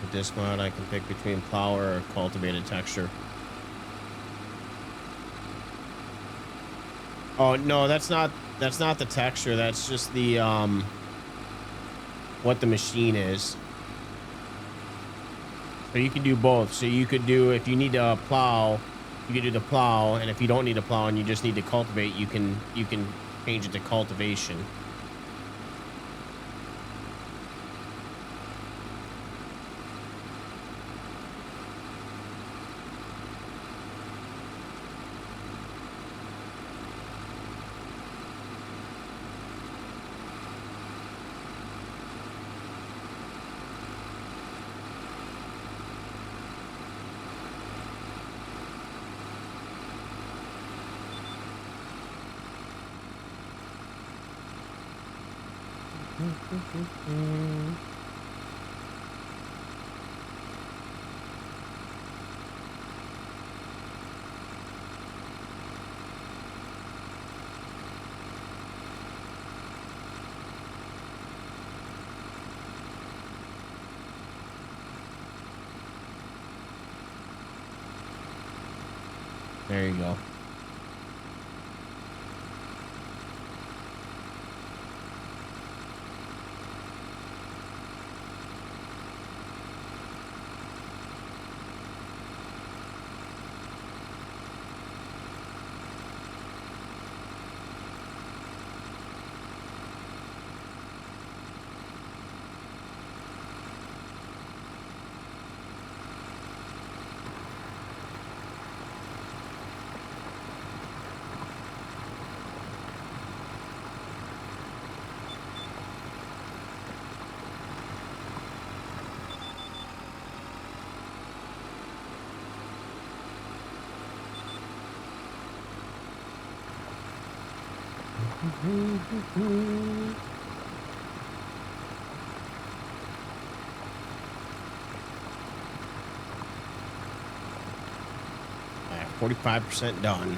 With this mod, I can pick between plow or cultivated texture. Oh no, that's not the texture. That's just the what the machine is. So you can do both. So you could do, if you need to plow, you could do the plow, and if you don't need to plow and you just need to cultivate, you can change it to cultivation. There you go. All right, 45% done.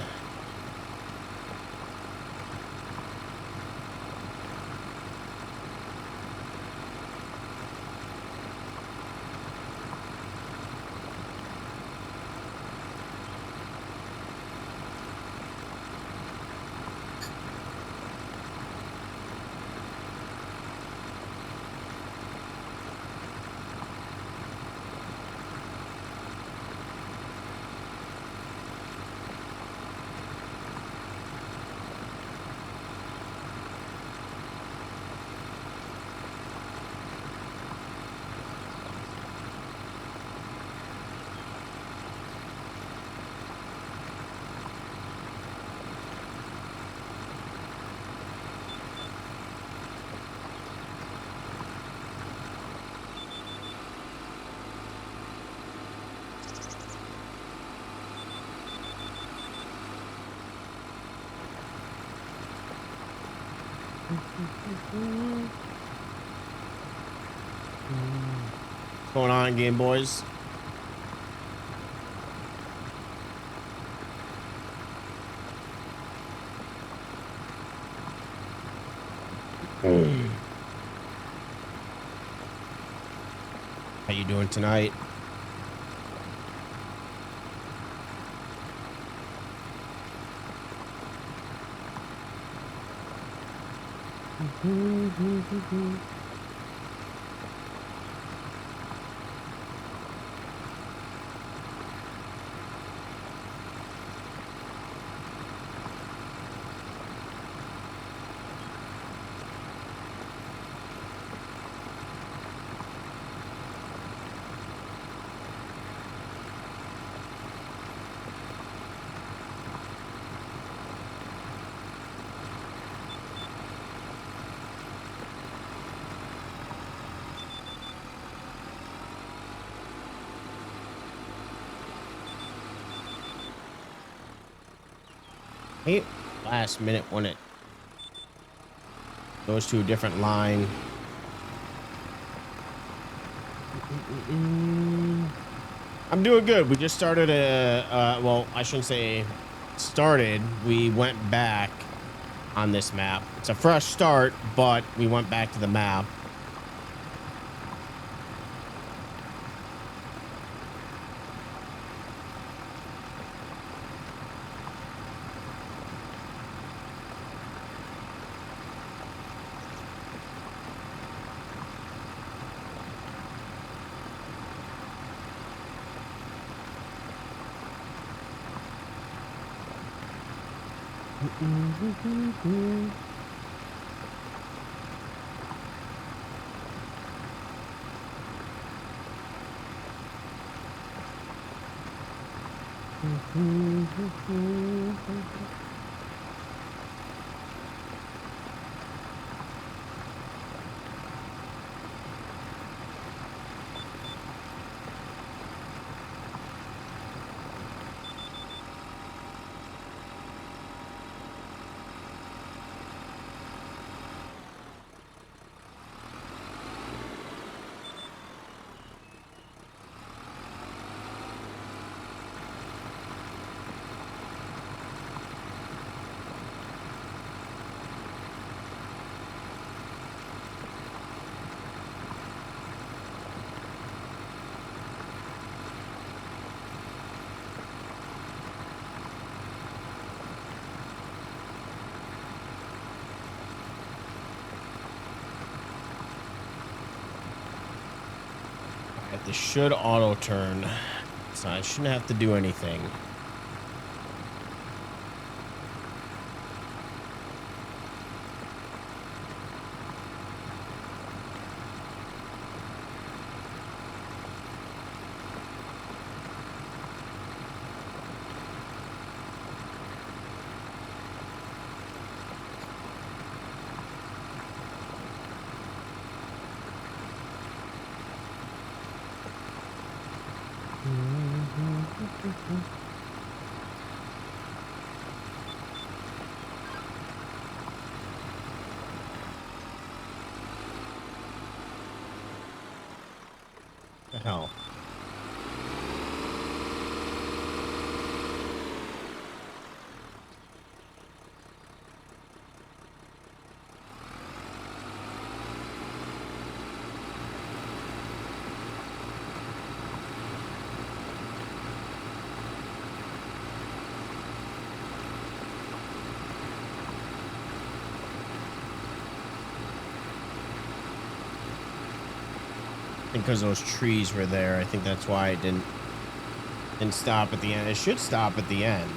What's going on, Game Boys? How you doing tonight? Hey, last minute when it goes to a different line. I'm doing good. We just started well, I shouldn't say started. We went back on this map. It's a fresh start, but we went back to the map. This should auto turn, so I shouldn't have to do anything. The hell? Because those trees were there, I think that's why it didn't stop at the end. It should stop at the end.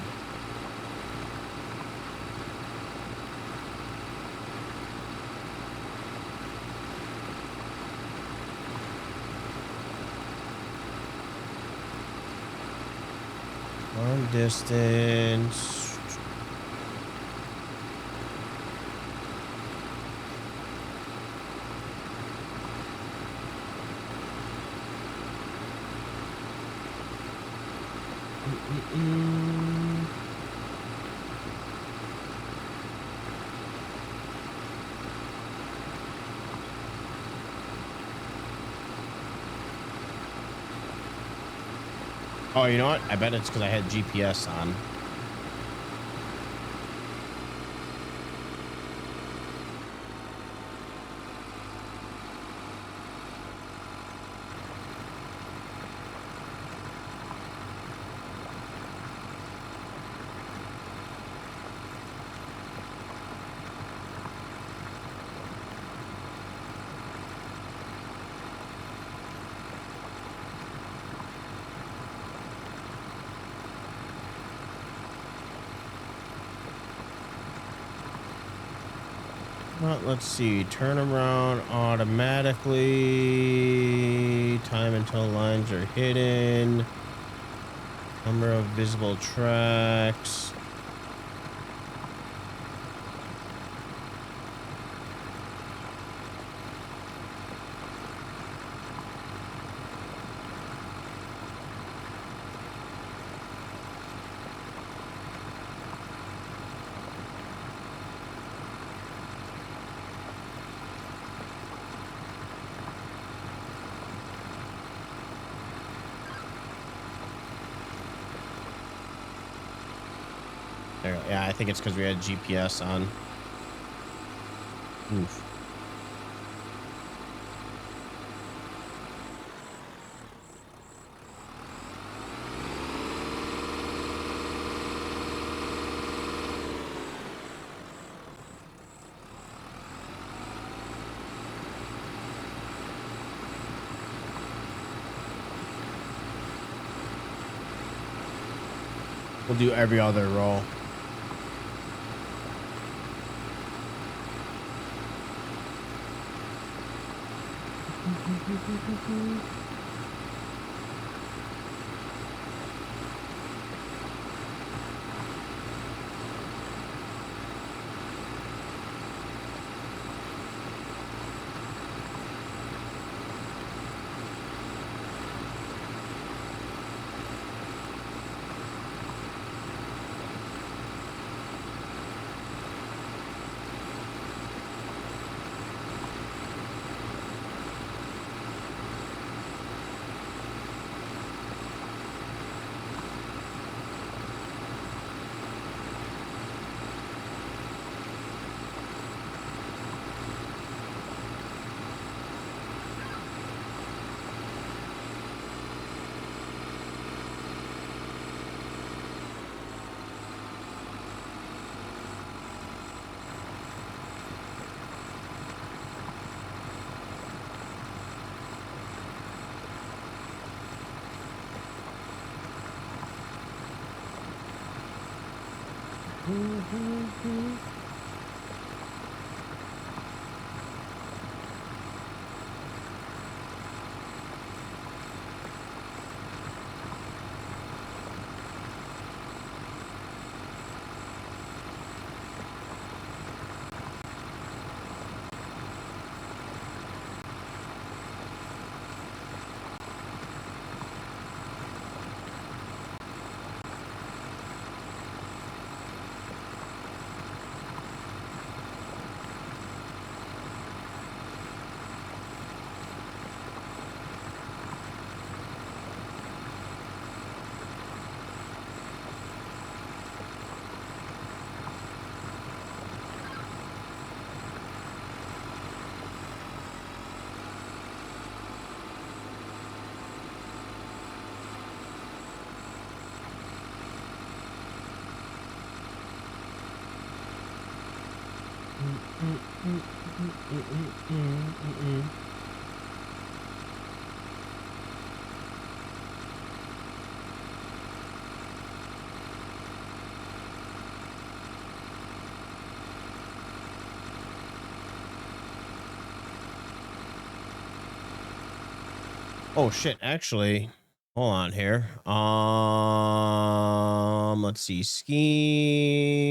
Long distance. Oh, you know what? I bet it's because I had GPS on. Well, let's see. Turn around automatically. Time until lines are hidden. Number of visible tracks. There, yeah, I think it's because we had GPS on. Oof. We'll do every other roll. Oh shit, actually, hold on here. Let's see. Schemes.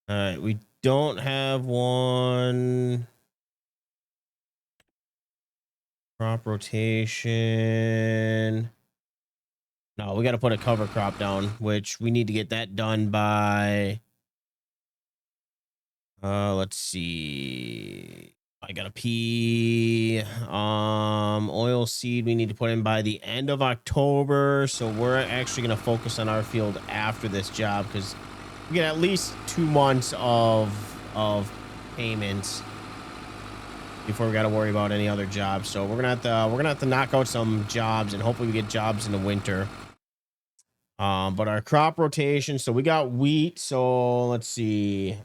All right, we don't have one. Crop rotation. No, we got to put a cover crop down, which we need to get that done by let's see. I got a pea. Oil seed we need to put in by the end of October. So we're actually going to focus on our field after this job because we get at least 2 months of payments before we got to worry about any other jobs. So we're gonna have to knock out some jobs and hopefully we get jobs in the winter. But our crop rotation, so we got wheat. So let's see.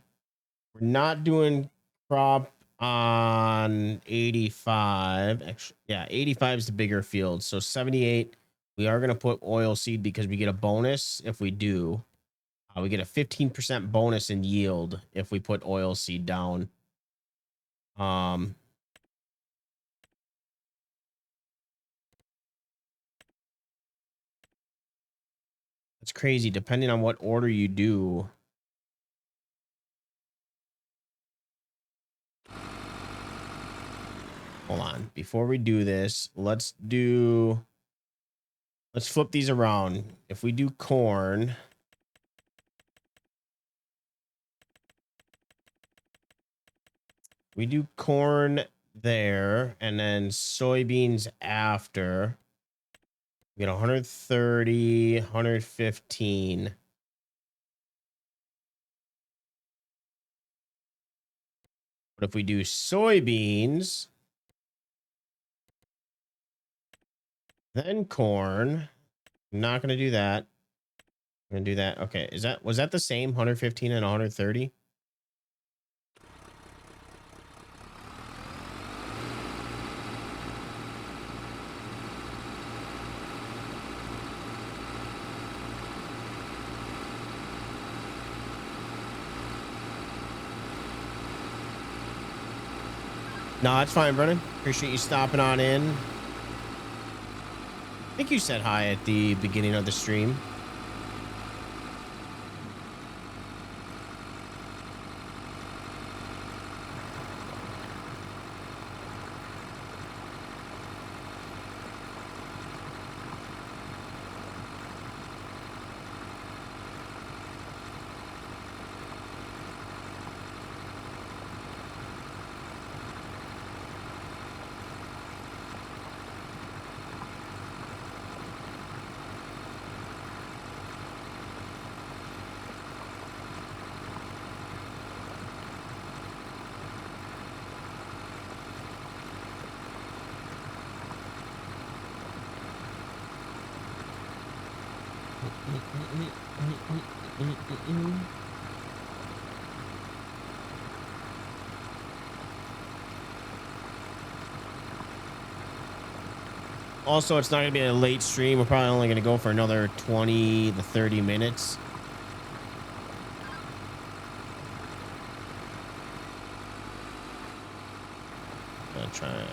We're not doing crop on 85. Actually, yeah, 85 is the bigger field. So 78, we are going to put oil seed because we get a bonus if we do. We get a 15% bonus in yield if we put oil seed down. It's crazy depending on what order you do. Hold on. Before we do this, let's flip these around. If we do corn, we do corn there and then soybeans after. We get 130, 115. But if we do soybeans, then corn, I'm not going to do that. I'm going to do that. Okay. Was that the same 115 and 130? No, that's fine, Brennan. Appreciate you stopping on in. I think you said hi at the beginning of the stream. Also, it's not going to be a late stream. We're probably only going to go for another 20 to 30 minutes. I'm going to try it.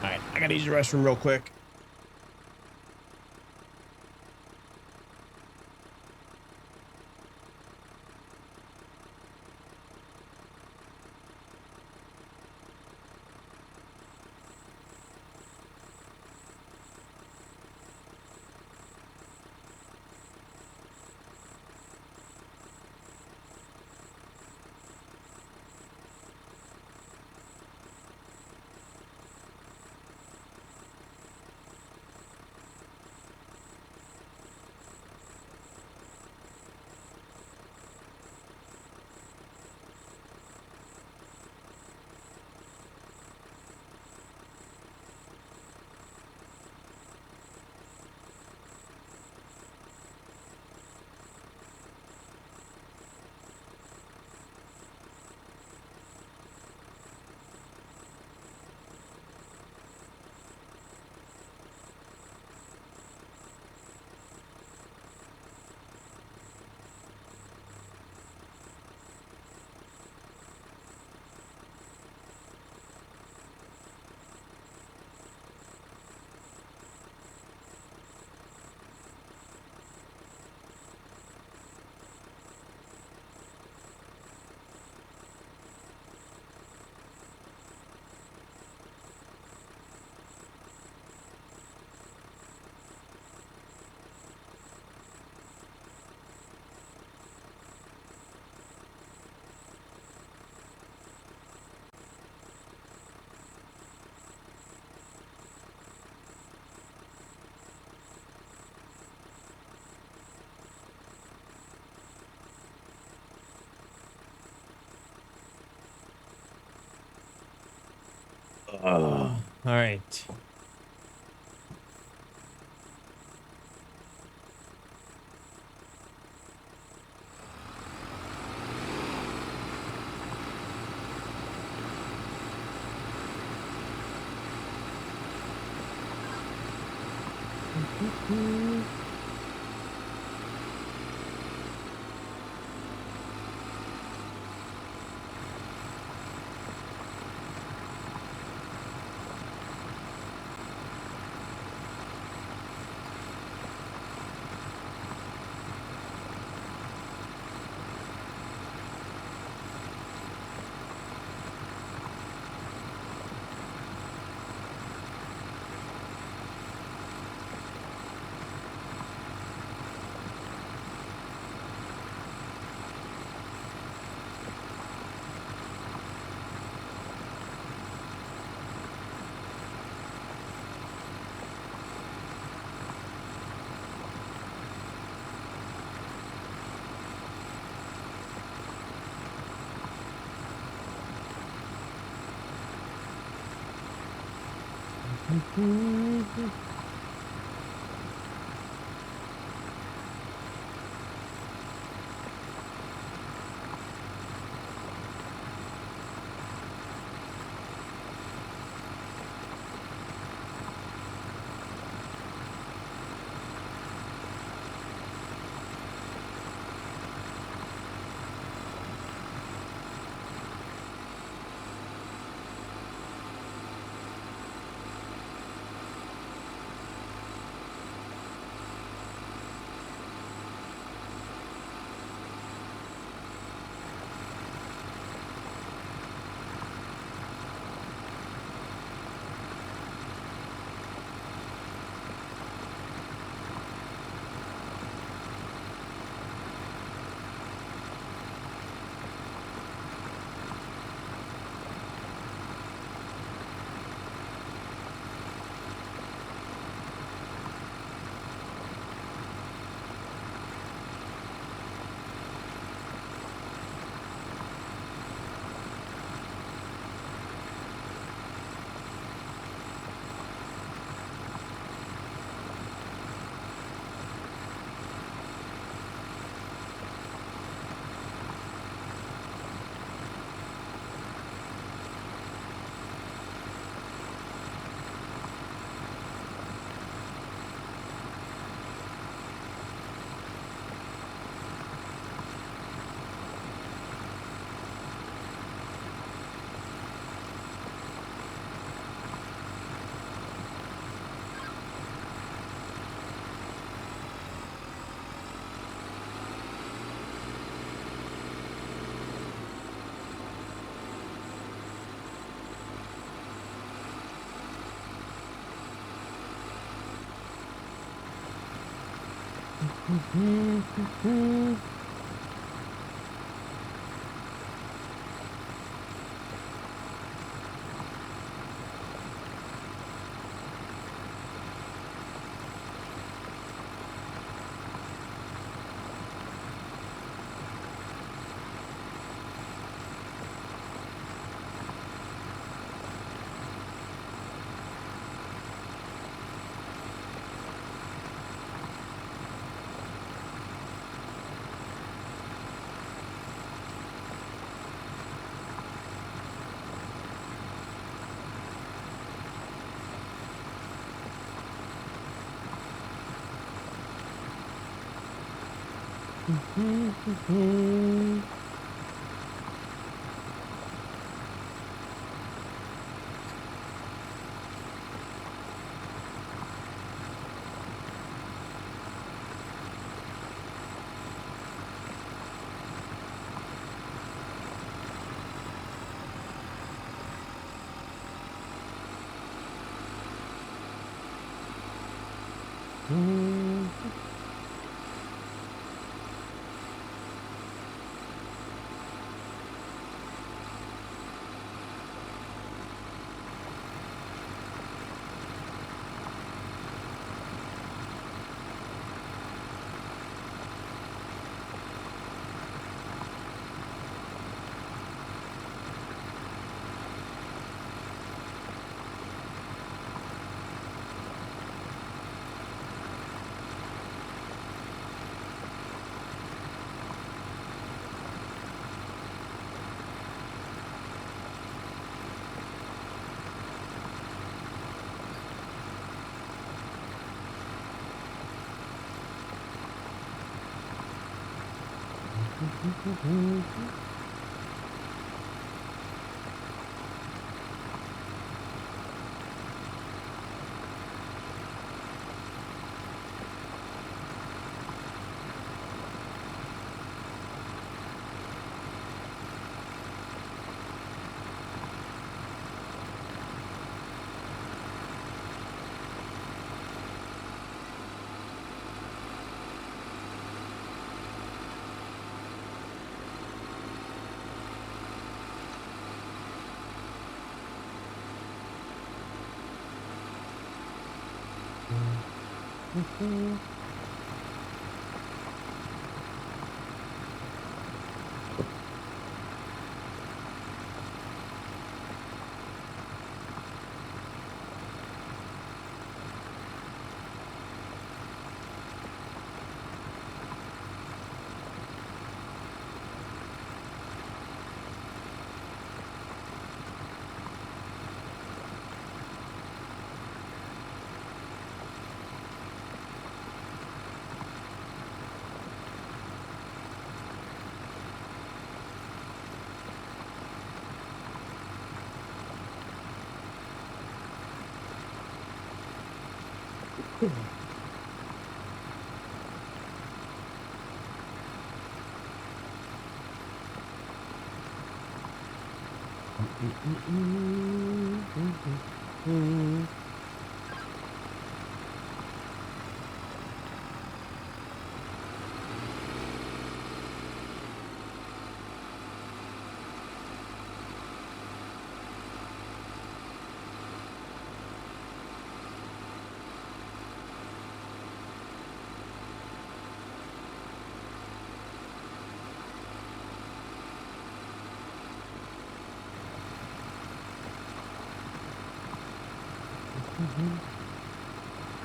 All right, I gotta use the restroom real quick. All right.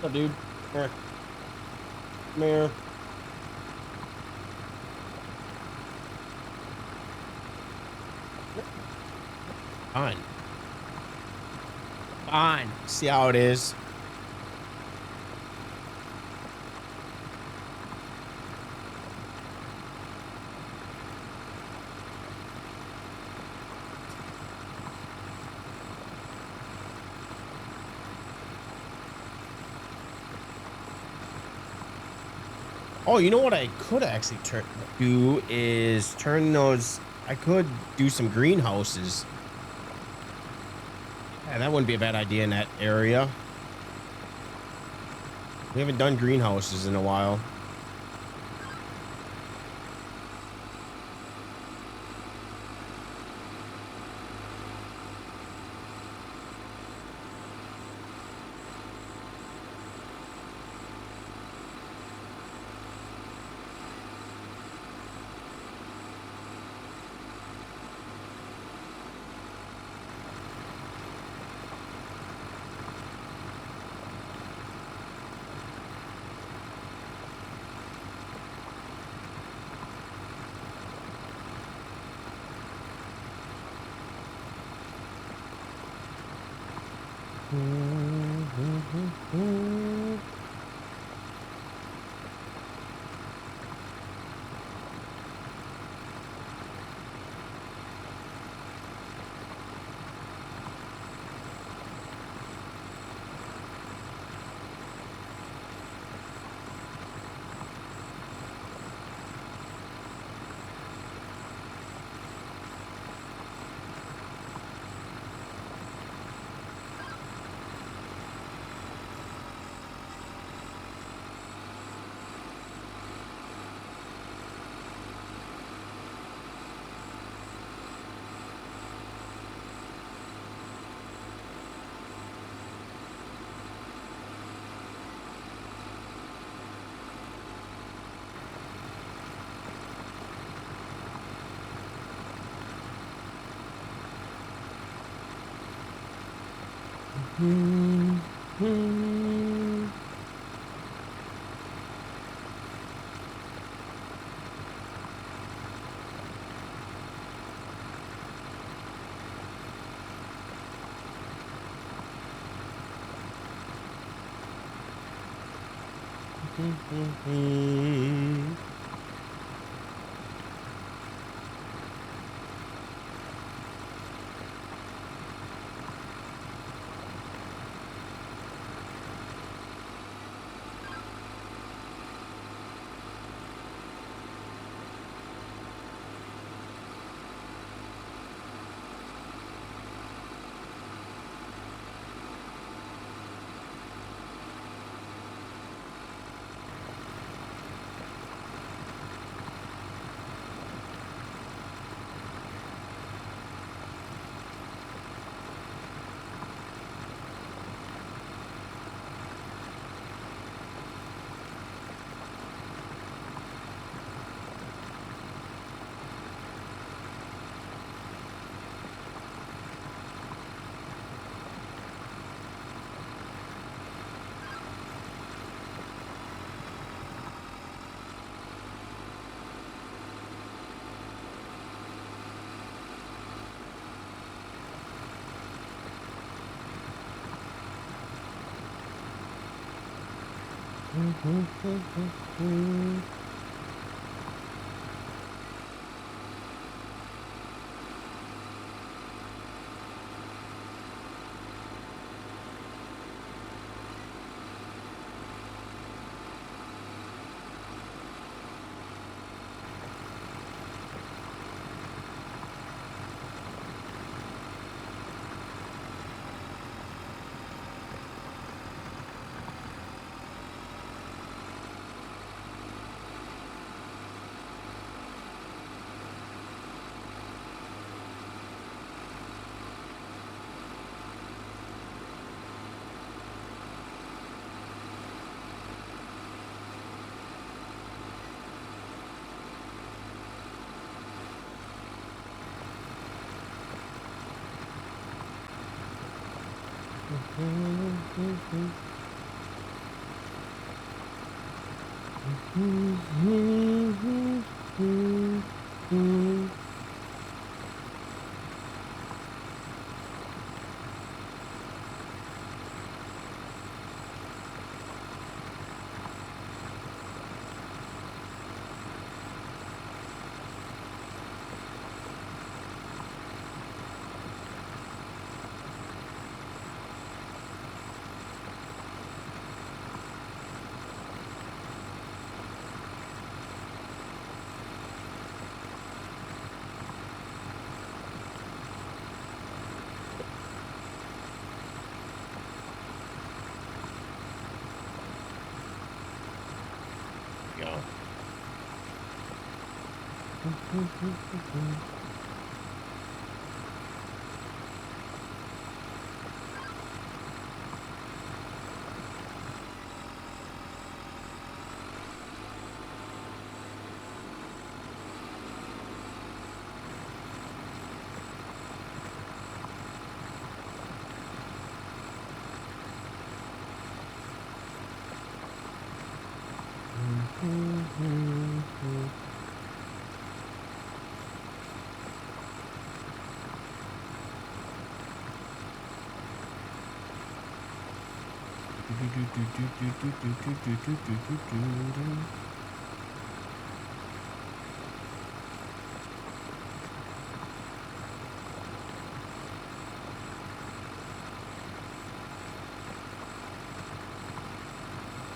What's up, dude? Here. Come here. Fine. Fine. See how it is. Oh, you know what I could actually do is turn those. I could do some greenhouses. Yeah, that wouldn't be a bad idea in that area. We haven't done greenhouses in a while.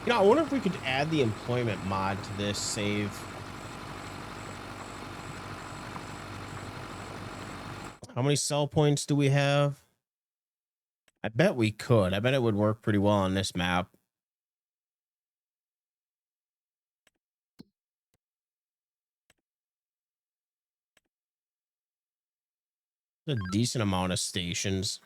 You know, I wonder if we could add the employment mod to this save. How many sell points do we have? I bet we could. I bet it would work pretty well on this map. A decent amount of stations.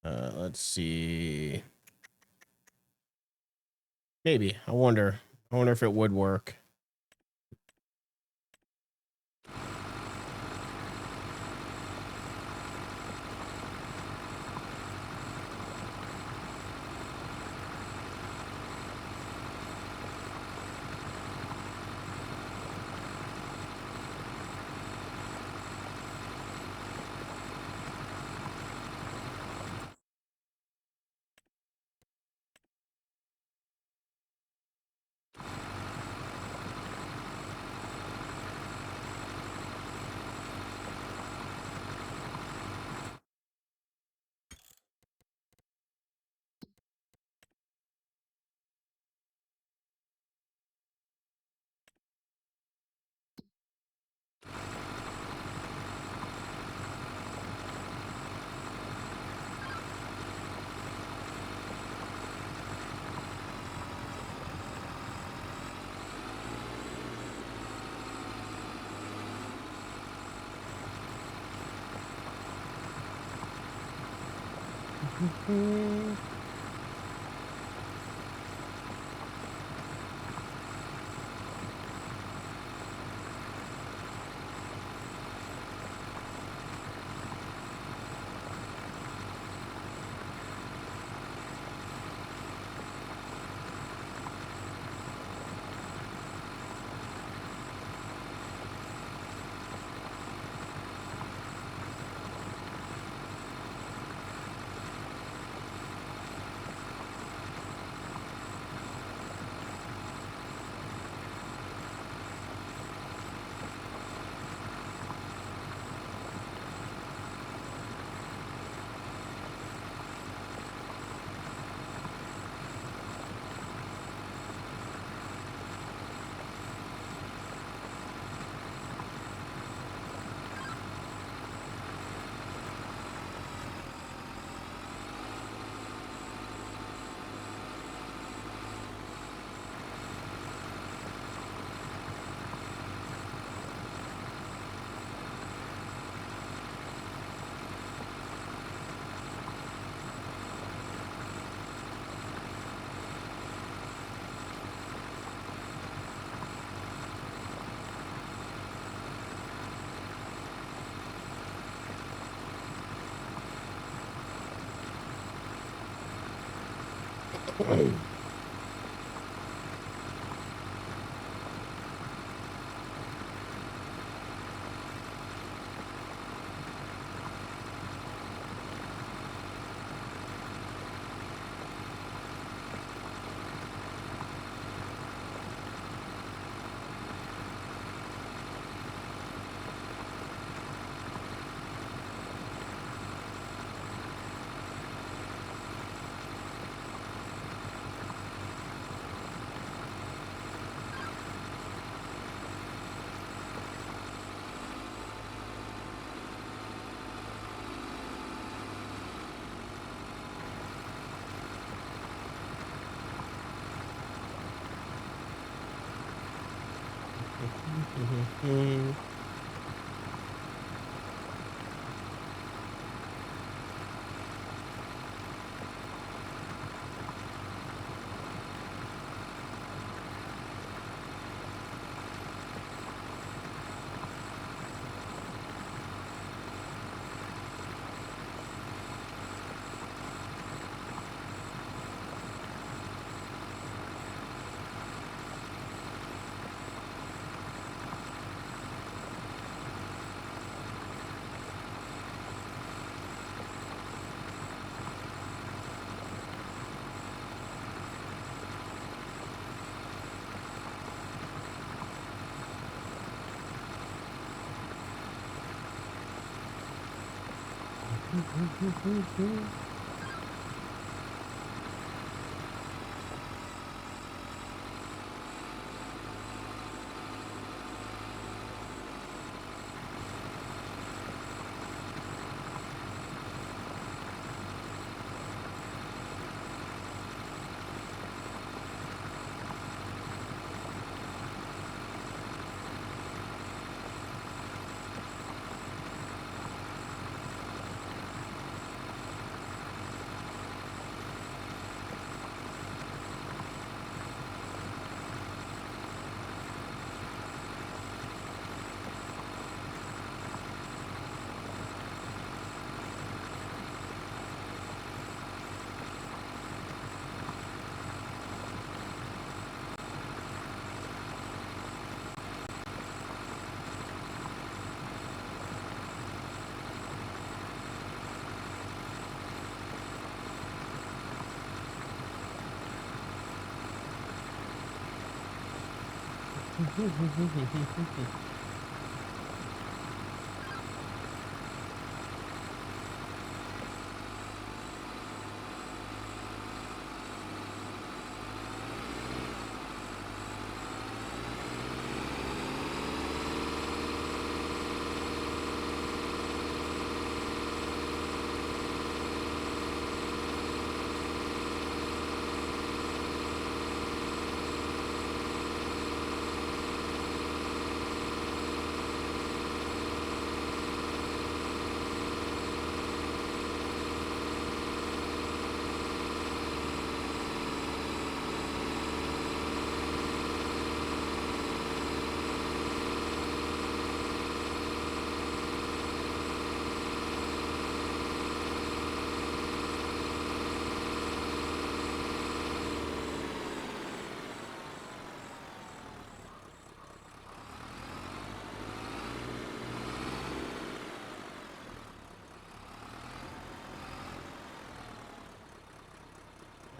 Let's see. Maybe. I wonder if it would work.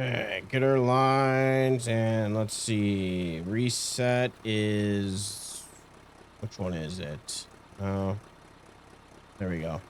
Okay, get our lines, and let's see. Reset is, which one is it? Oh, there we go.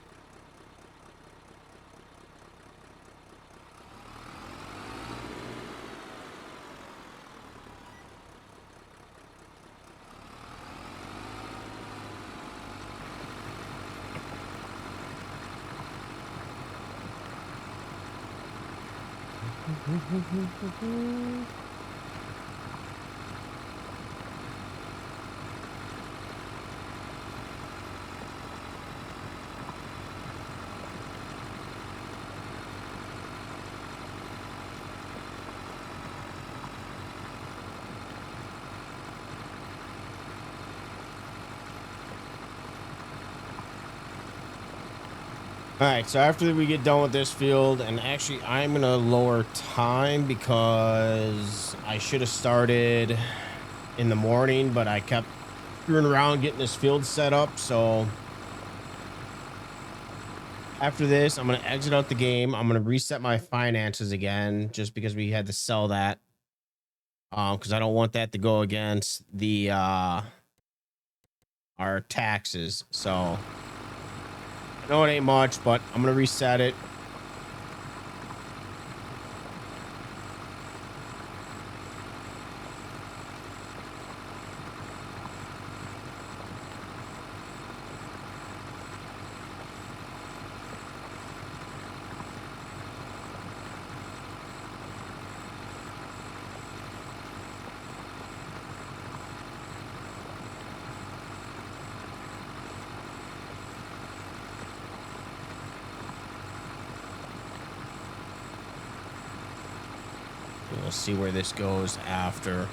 All right, so after we get done with this field, and actually I'm gonna lower time because I should have started in the morning, but I kept screwing around getting this field set up. So after this, I'm gonna exit out the game. I'm gonna reset my finances again, just because we had to sell that. Because I don't want that to go against the our taxes. So I know it ain't much, but I'm gonna reset it. We'll see where this goes after.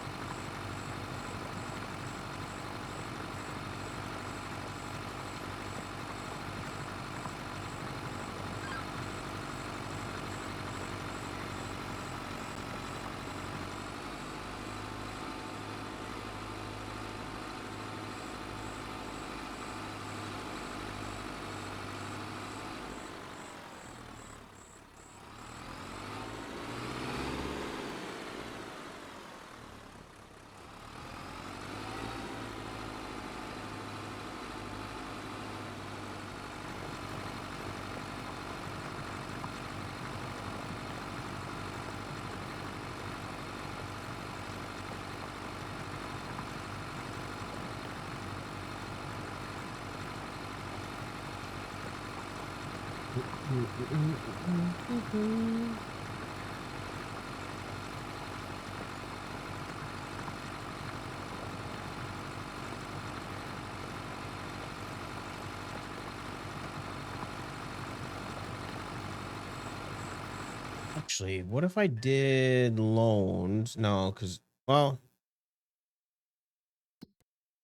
Actually, what if I did loans? No, because, well,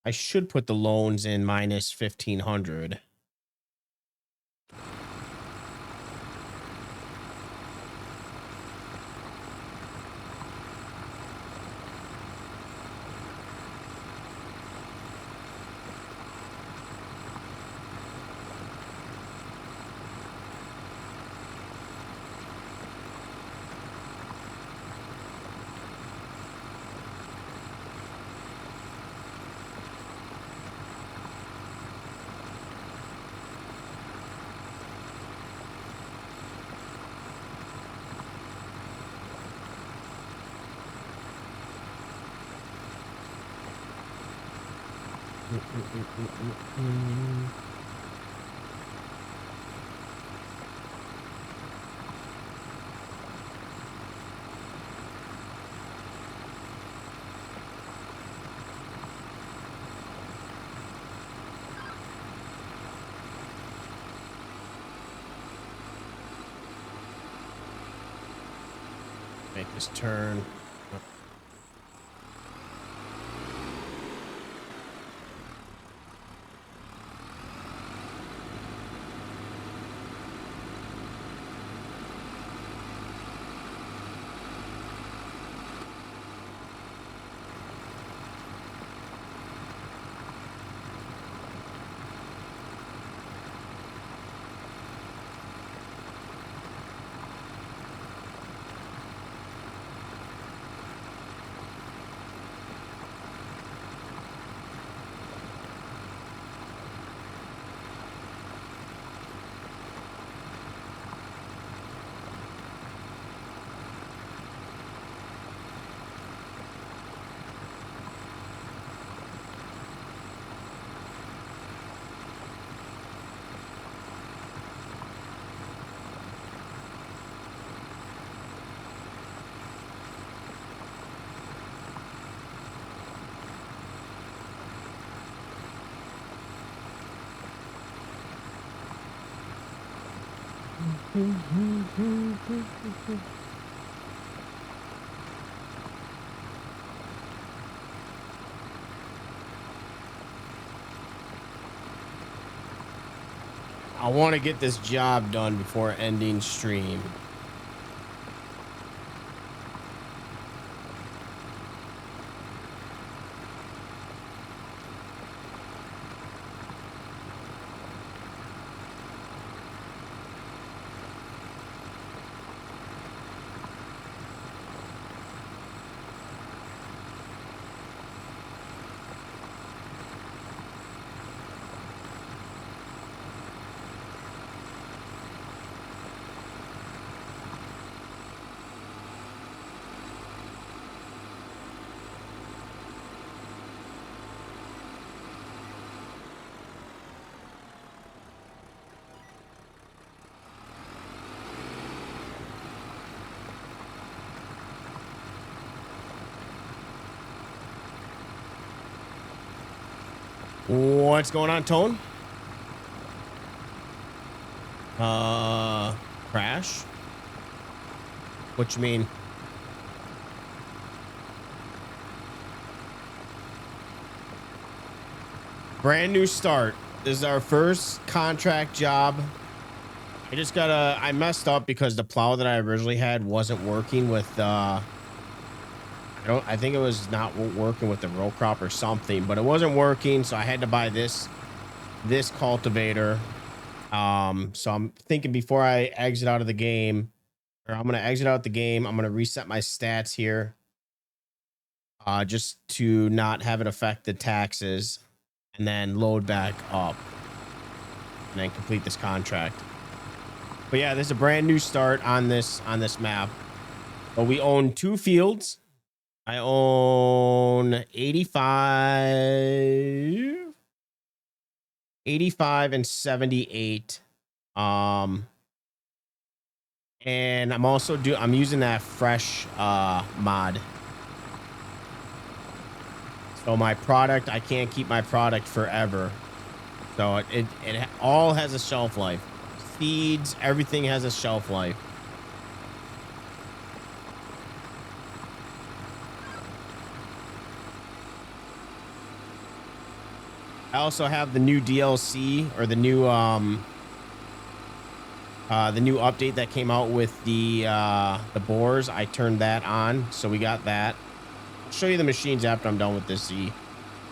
I should put the loans in minus 1,500. Make this turn. I want to get this job done before ending stream. What's going on, Tone? Crash? What you mean? Brand new start. This is our first contract job. I messed up because the plow that I originally had wasn't working with, I think it was not working with the row crop or something, but it wasn't working. So I had to buy this cultivator. So I'm thinking before I exit out of the game, or I'm going to exit out the game, I'm going to reset my stats here, just to not have it affect the taxes, and then load back up and then complete this contract. But yeah, this is a brand new start on this map. But we own 2 fields. I own 85 and 78. And I'm using that fresh mod. So my product, I can't keep my product forever. So it all has a shelf life. Seeds, everything has a shelf life. I also have the new DLC, or the new update that came out with the boars. I turned that on, so we got that. I'll show you the machines after I'm done with this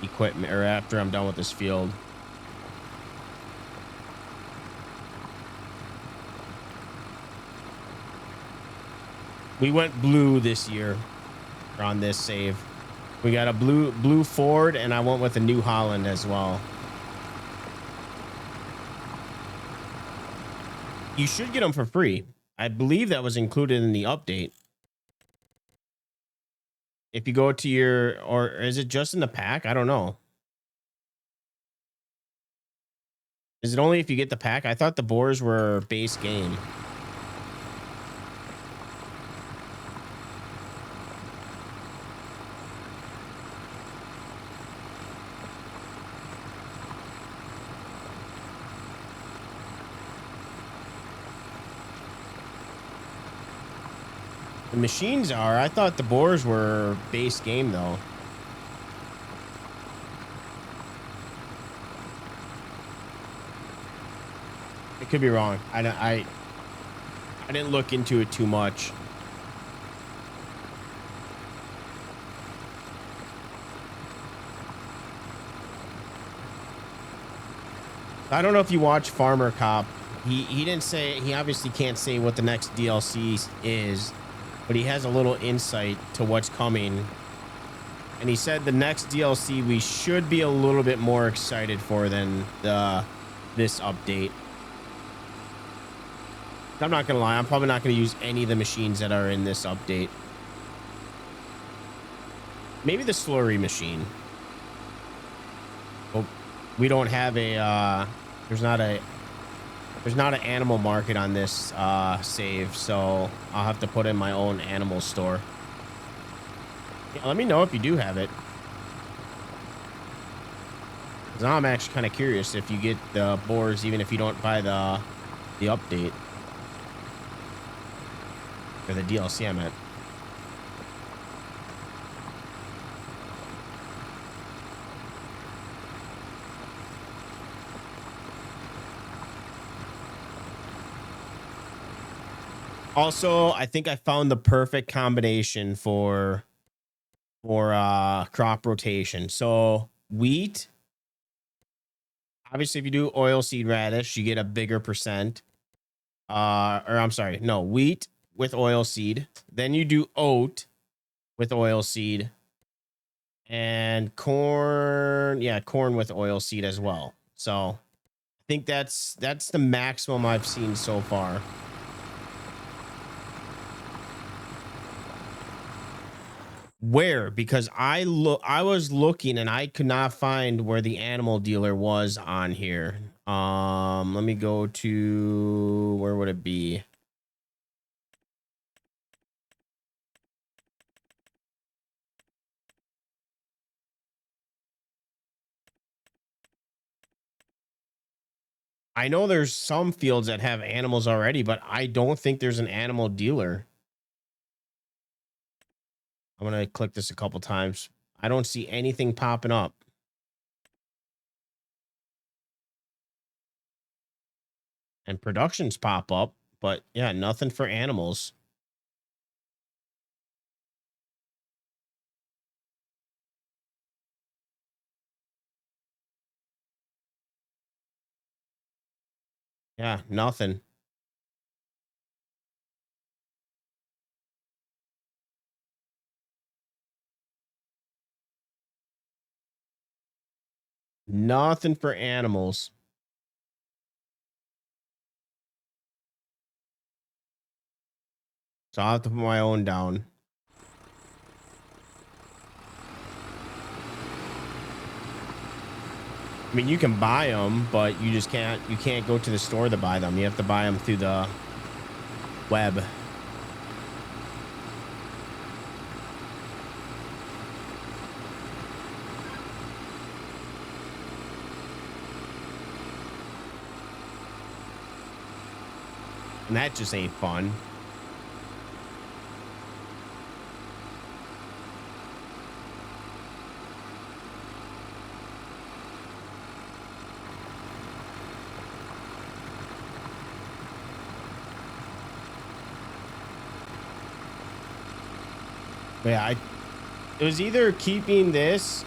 equipment, or after I'm done with this field. We went blue this year on this save. We got a blue Ford, and I went with a New Holland as well. You should get them for free. I believe that was included in the update. If you go to your, or is it just in the pack? I don't know. Is it only if you get the pack? I thought the boars were base game. The machines are. I thought the boars were base game though. It could be wrong. I didn't look into it too much. I don't know if you watch Farmer Cop. He didn't say, he obviously can't say what the next DLC is, but he has a little insight to what's coming. And he said the next DLC we should be a little bit more excited for than this update. I'm not gonna lie, I'm probably not gonna use any of the machines that are in this update. Maybe the slurry machine. Oh, we don't have a there's not an animal market on this save, so I'll have to put in my own animal store. Yeah, let me know if you do have it. 'Cause now I'm actually kind of curious if you get the boars even if you don't buy the update. Or the DLC, I meant. Also, I think I found the perfect combination for crop rotation. So wheat, obviously if you do oilseed radish, you get a bigger percent. Or I'm sorry, no, wheat with oilseed. Then you do oat with oilseed. And corn, yeah, corn with oilseed as well. So I think that's the maximum I've seen so far. Where? Because I was looking and I could not find where the animal dealer was on here. Let me go to, where would it be? I know there's some fields that have animals already, but I don't think there's an animal dealer. I'm going to click this a couple times. I don't see anything popping up. And productions pop up, but yeah, nothing for animals. Yeah, nothing. Nothing for animals. So I'll have to put my own down. I mean, you can buy them, but you just can't go to the store to buy them. You have to buy them through the web. And that just ain't fun. But yeah, it was either keeping this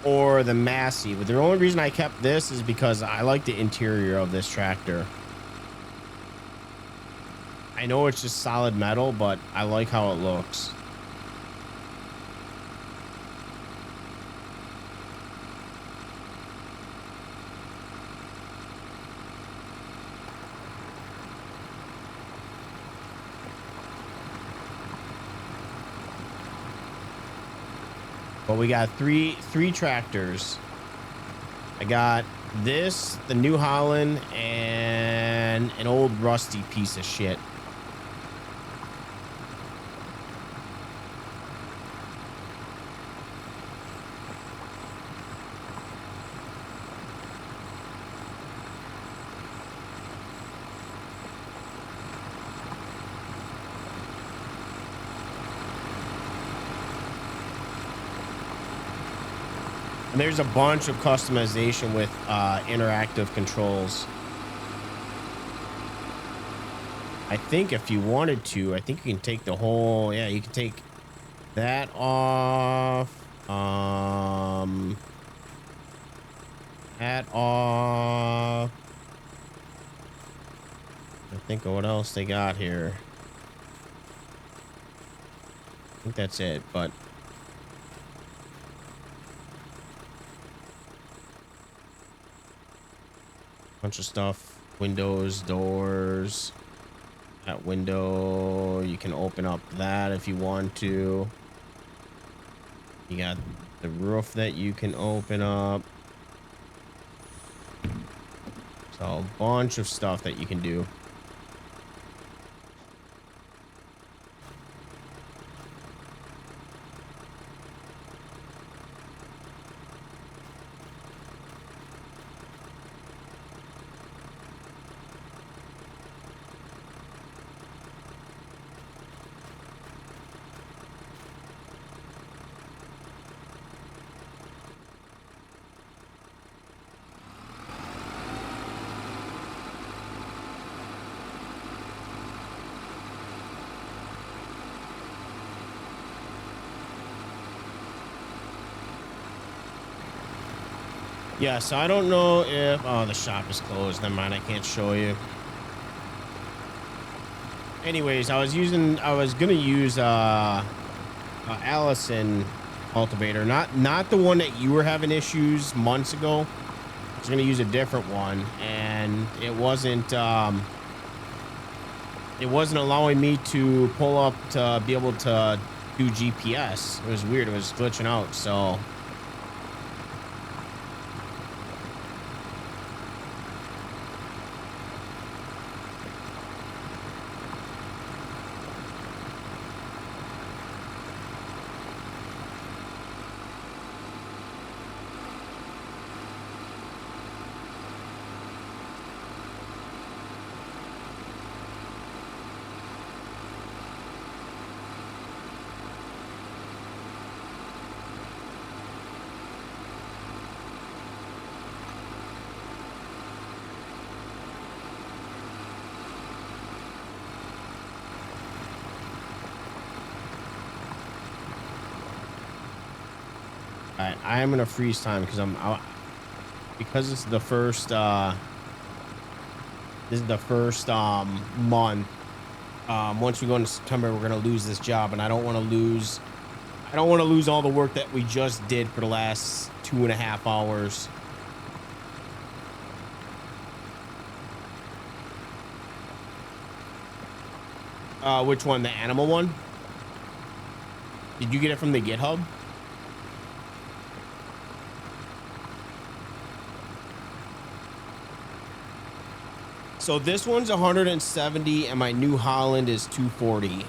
or the Massey, but the only reason I kept this is because I like the interior of this tractor. I know it's just solid metal, but I like how it looks. But we got three tractors. I got this, the New Holland, and an old rusty piece of shit. And there's a bunch of customization with interactive controls. I think if you wanted to, I think you can take the whole, yeah, you can take that off. That off. I think of what else they got here. I think that's it, but bunch of stuff. Windows, doors. That window, you can open up that if you want to. You got the roof that you can open up. So a bunch of stuff that you can do. Yeah, so I don't know if... Oh, the shop is closed. Never mind, I can't show you. Anyways, I was gonna use Allison cultivator, not the one that you were having issues months ago. I was gonna use a different one, and it wasn't allowing me to pull up to be able to do GPS. It was weird. It was glitching out, so... Alright, I am gonna freeze time because I'm out, because this is the first month. Once we go into September, we're gonna lose this job, and I don't want to lose all the work that we just did for the last 2.5 hours. Which one? The animal one? Did you get it from the GitHub? So this one's 170 and my New Holland is 240.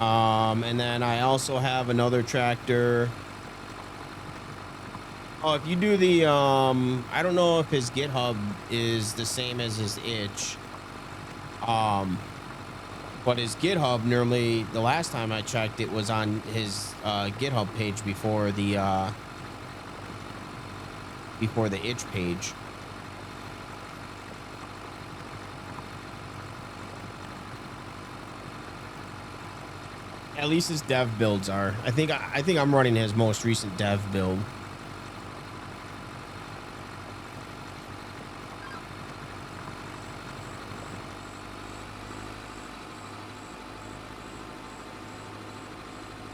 And then I also have another tractor. Oh, if you do the, I don't know if his GitHub is the same as his itch. But his GitHub normally, the last time I checked, it was on his GitHub page before the itch page. At least his dev builds are. I think I'm running his most recent dev build.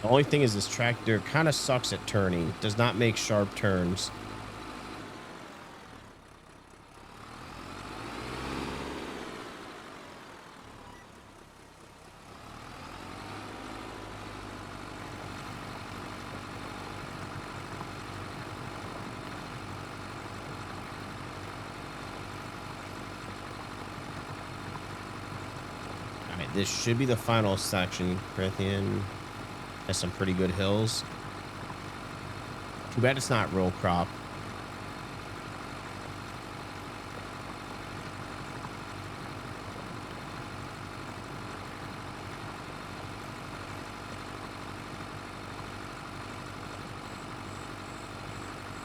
The only thing is this tractor kind of sucks at turning. Does not make sharp turns. All right, this should be the final section, Corinthian. Has some pretty good hills. Too bad it's not row crop.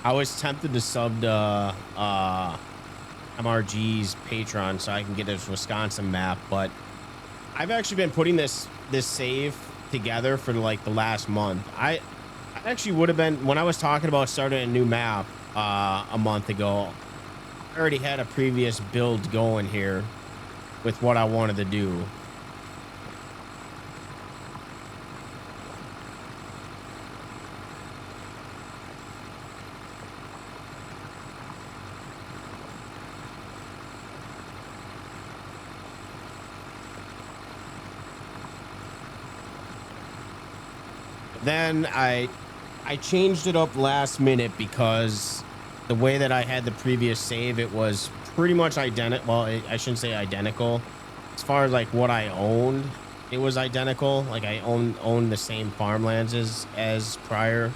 I was tempted to sub to MRG's Patreon so I can get his Wisconsin map, but I've actually been putting this save together for like the last month. I actually would have been, when I was talking about starting a new map a month ago, I already had a previous build going here with what I wanted to do. Then I changed it up last minute because the way that I had the previous save, it was pretty much identical. Well, I shouldn't say identical. As far as like what I owned, it was identical. Like I owned the same farmlands as prior.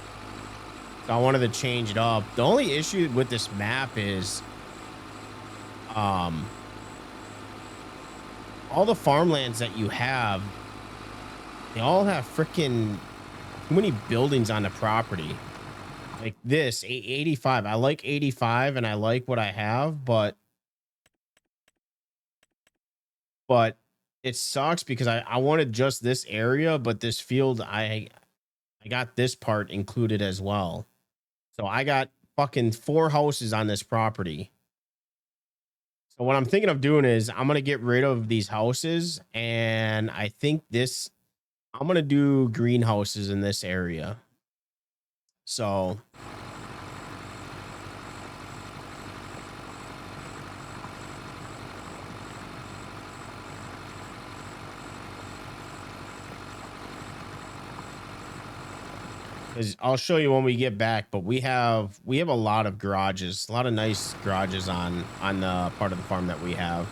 So I wanted to change it up. The only issue with this map is all the farmlands that you have, they all have freaking too many buildings on the property. Like this 85, I like 85 and I like what I have, but it sucks because I wanted just this area, but this field, I got this part included as well. So I got fucking 4 houses on this property. So what I'm thinking of doing is I'm going to get rid of these houses, and I think I'm going to do greenhouses in this area. So I'll show you when we get back, but we have a lot of garages, a lot of nice garages on the part of the farm that we have.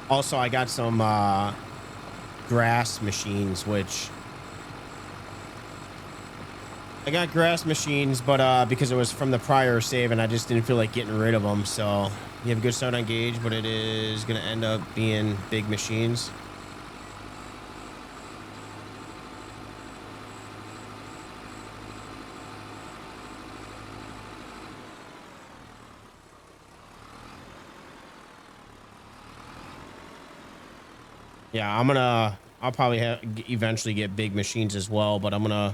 Also, I got some grass machines, which I got grass machines, but because it was from the prior save and I just didn't feel like getting rid of them. So you have a good start on gauge, but it is going to end up being big machines. Yeah, I'll probably eventually get big machines as well, but I'm gonna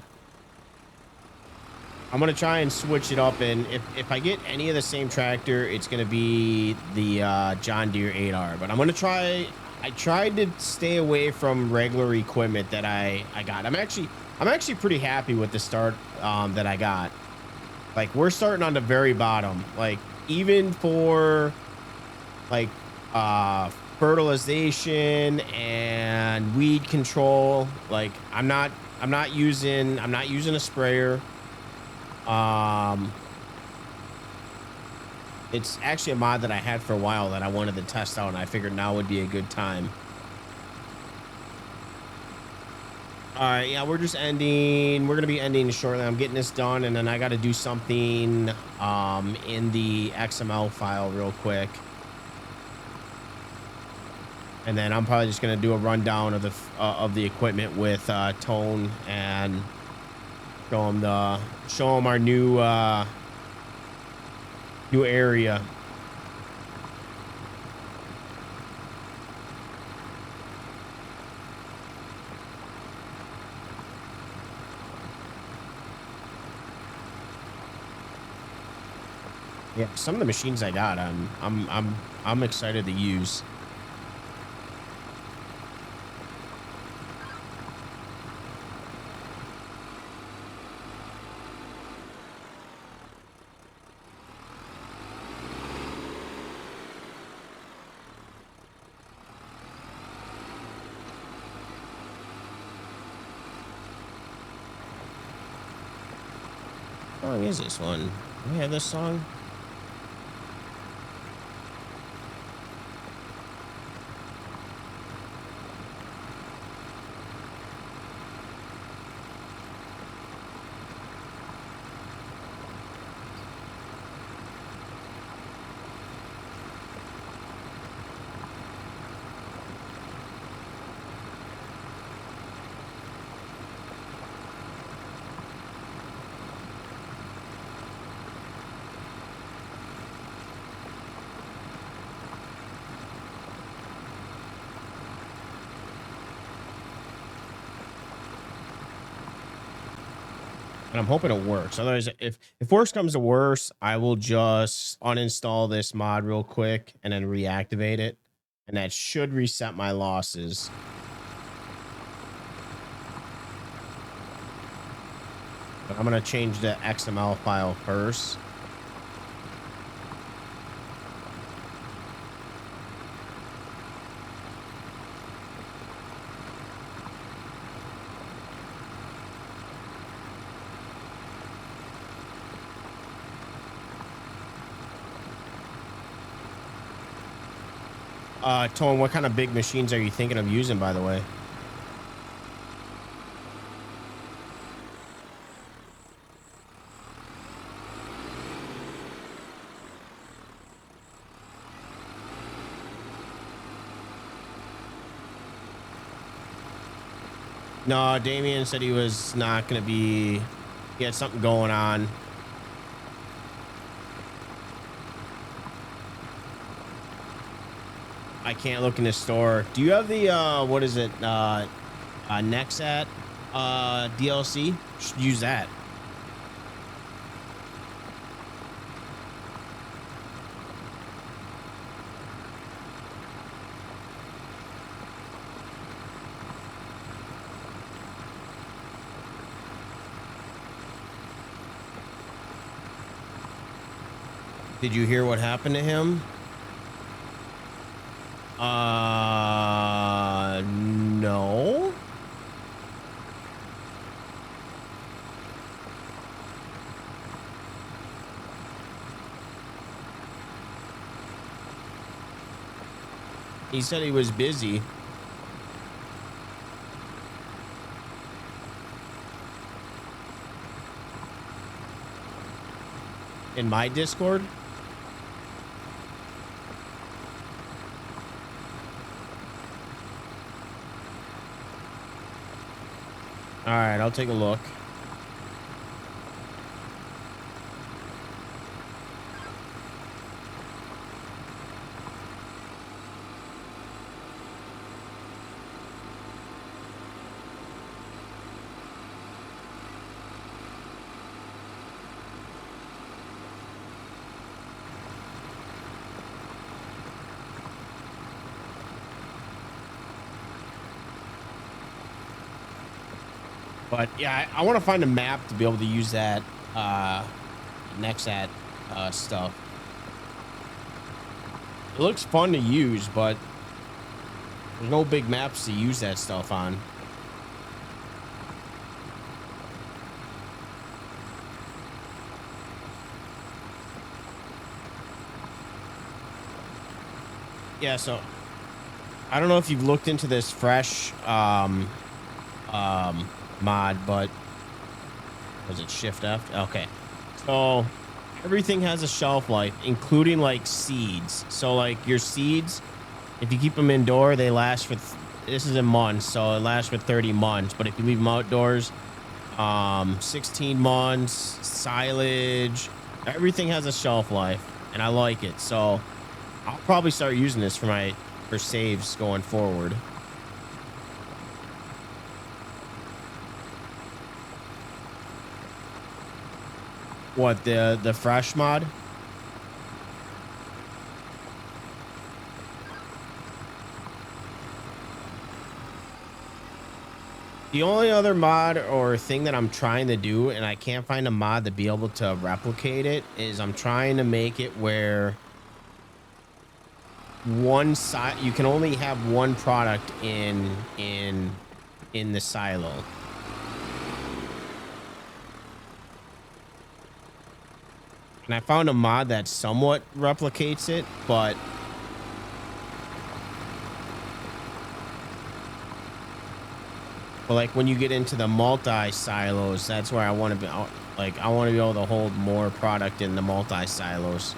try and switch it up, and if I get any of the same tractor, it's gonna be the John Deere 8R. But I'm gonna try. I tried to stay away from regular equipment that I got. I'm actually pretty happy with the start that I got. Like, we're starting on the very bottom. Like, even for like fertilization and weed control. Like I'm not using a sprayer. It's actually a mod that I had for a while that I wanted to test out, and I figured now would be a good time. All right, yeah, we're just ending. We're gonna be ending shortly. I'm getting this done, and then I got to do something in the XML file real quick, and then I'm probably just gonna do a rundown of the equipment with Tone and show them our new area. Yeah, some of the machines I got, I'm excited to use. How long is this one? Do we have this song? And I'm hoping it works. Otherwise, if worse comes to worse, I will just uninstall this mod real quick and then reactivate it, and that should reset my losses. But I'm gonna change the XML file first. Tone, what kind of big machines are you thinking of using, by the way? No, Damien said he was not going to be... He had something going on. I can't look in the store. Do you have the, what is it? Nexat DLC? Should use that. Did you hear what happened to him? No. He said he was busy. In my Discord? All right, I'll take a look. But yeah, I want to find a map to be able to use that Nexat stuff. It looks fun to use, but there's no big maps to use that stuff on. Yeah, so I don't know if you've looked into this fresh mod, but was it Shift F? Okay. So everything has a shelf life, including like seeds. So like your seeds, if you keep them indoor, they last for this is in months, so it lasts for 30 months. But if you leave them outdoors, 16 months, silage, everything has a shelf life, and I like it. So I'll probably start using this for saves going forward. What, the fresh mod? The only other mod or thing that I'm trying to do, and I can't find a mod to be able to replicate it, is I'm trying to make it where one side you can only have one product in the silo. And I found a mod that somewhat replicates it, but like when you get into the multi silos, that's where I want to be. Like I want to be able to hold more product in the multi silos.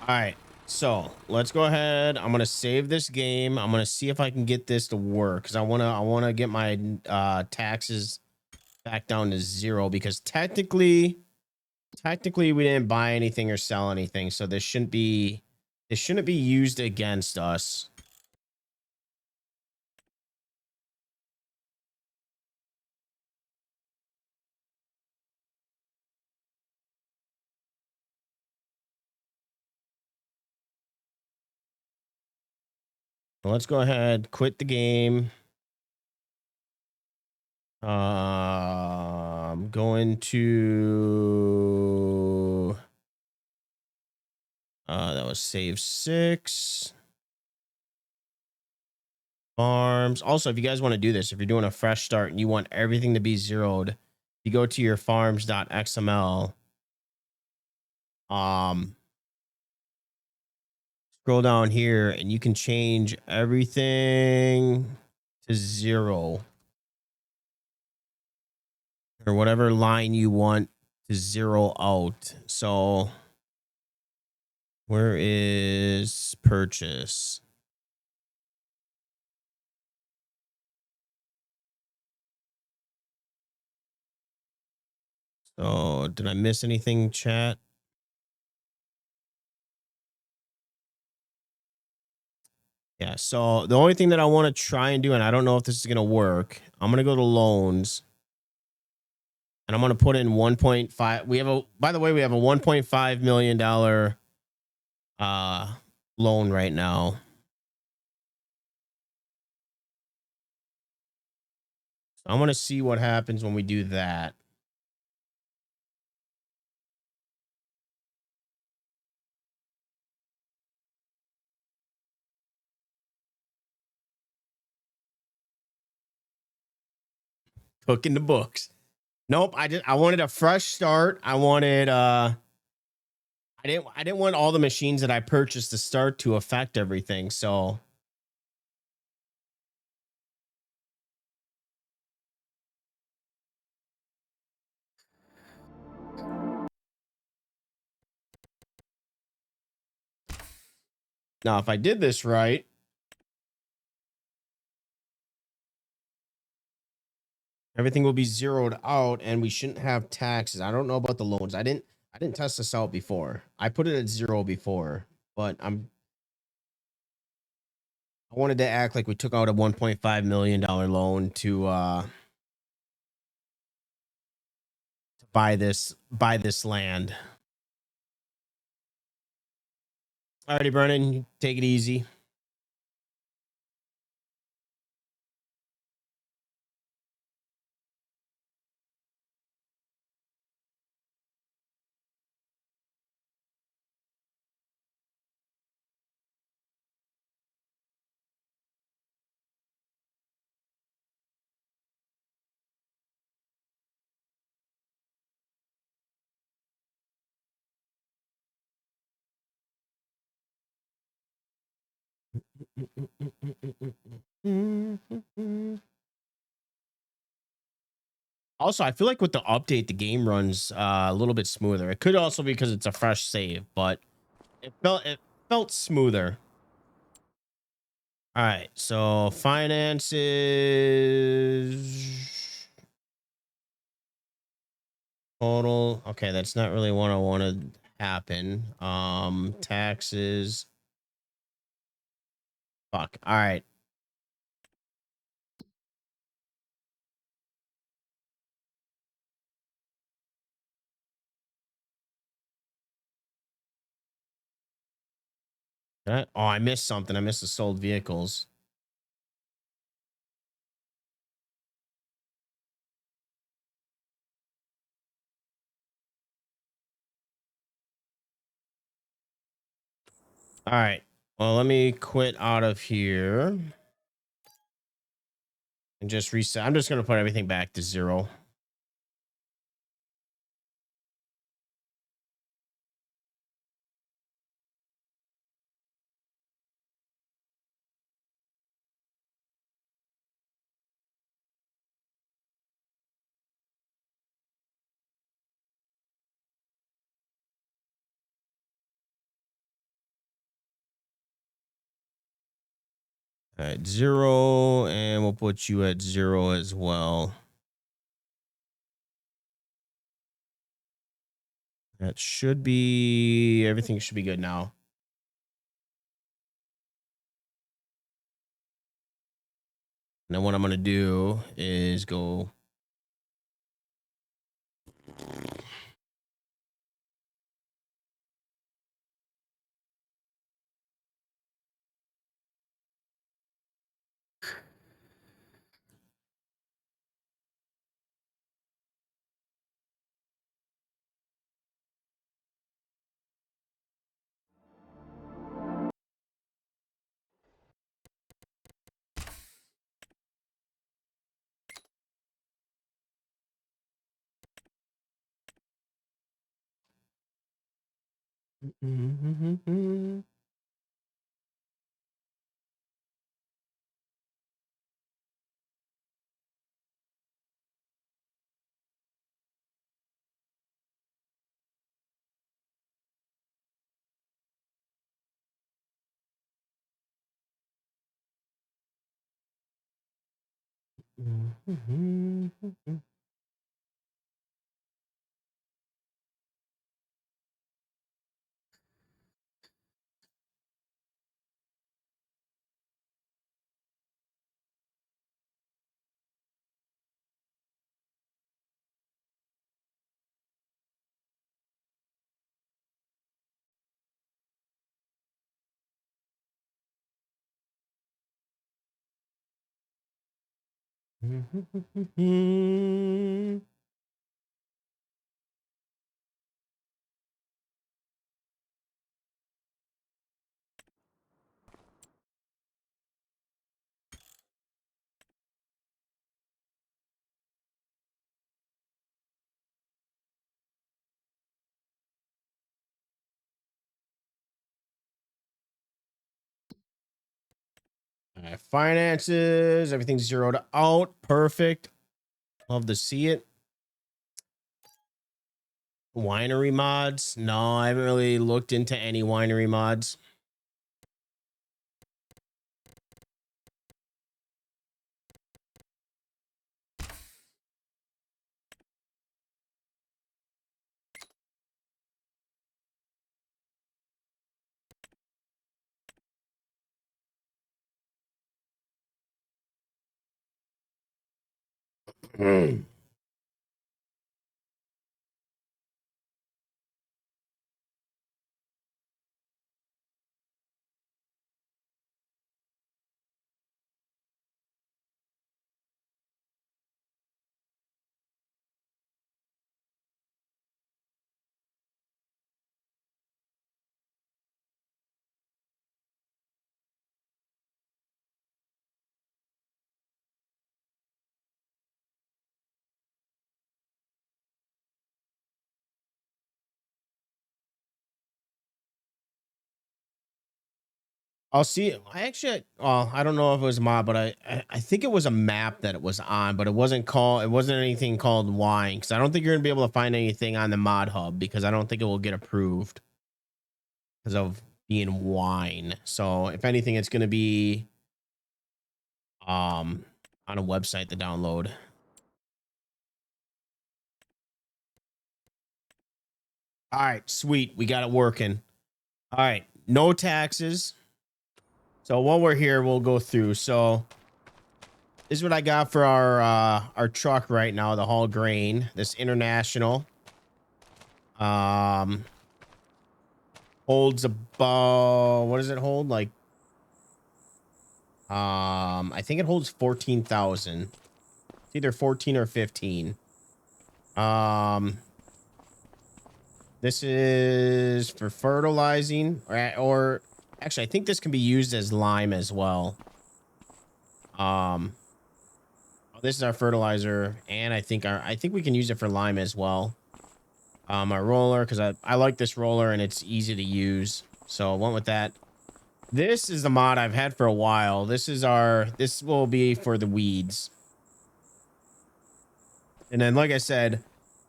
All right, so let's go ahead. I'm gonna save this game. I'm gonna see if I can get this to work because I wanna get my taxes back down to 0 because technically we didn't buy anything or sell anything, so this shouldn't be used against us. Let's go ahead, quit the game. I'm going to that was save 6 farms. Also, if you guys want to do this, if you're doing a fresh start and you want everything to be zeroed, you go to your farms.xml. Scroll down here and you can change everything to 0 or whatever line you want to 0 out. So where is purchase? So did I miss anything, chat? Yeah, so the only thing that I want to try and do, and I don't know if this is going to work, I'm going to go to loans and I'm going to put in 1.5. We have by the way, we have a $1.5 million loan right now. So I'm going to see what happens when we do that. Cooking the books. Nope, I wanted a fresh start. I wanted I didn't want all the machines that I purchased to start to affect everything. So now if I did this right, everything will be zeroed out and we shouldn't have taxes. I don't know about the loans. I didn't test this out before. I put it at 0 before, but I wanted to act like we took out a $1.5 million loan to buy this land. Alrighty, Brennan, take it easy. Also, I feel like with the update, the game runs a little bit smoother. It could also be because it's a fresh save, but it felt smoother. All right, so finances total. Okay, that's not really what I want to happen. Taxes. Fuck. All right. Oh, I missed something. I missed the sold vehicles. All right. Well, let me quit out of here and just reset. I'm just gonna put everything back to 0. At 0, and we'll put you at 0 as well. That should be everything. Should be good now. And then what I'm gonna do is go. All right, finances, everything's zeroed out. Perfect. Love to see it. Winery mods? No, I haven't really looked into any winery mods. I'll see. I actually, well, I don't know if it was a mod, but I think it was a map that it was on, but it wasn't anything called wine, because I don't think you're gonna be able to find anything on the mod hub, because I don't think it will get approved because of being wine. So if anything, it's gonna be on a website to download. All right, sweet. We got it working. All right, no taxes. So while we're here, we'll go through. So this is what I got for our truck right now, the haul grain. This international holds about, what does it hold? Like I think it holds 14,000. It's either 14 or 15. This is for fertilizing, or actually I think this can be used as lime as well. This is our fertilizer, and I think we can use it for lime as well. Our roller, because I like this roller and it's easy to use, so I went with that. This is the mod I've had for a while. This will be for the weeds. And then, like I said,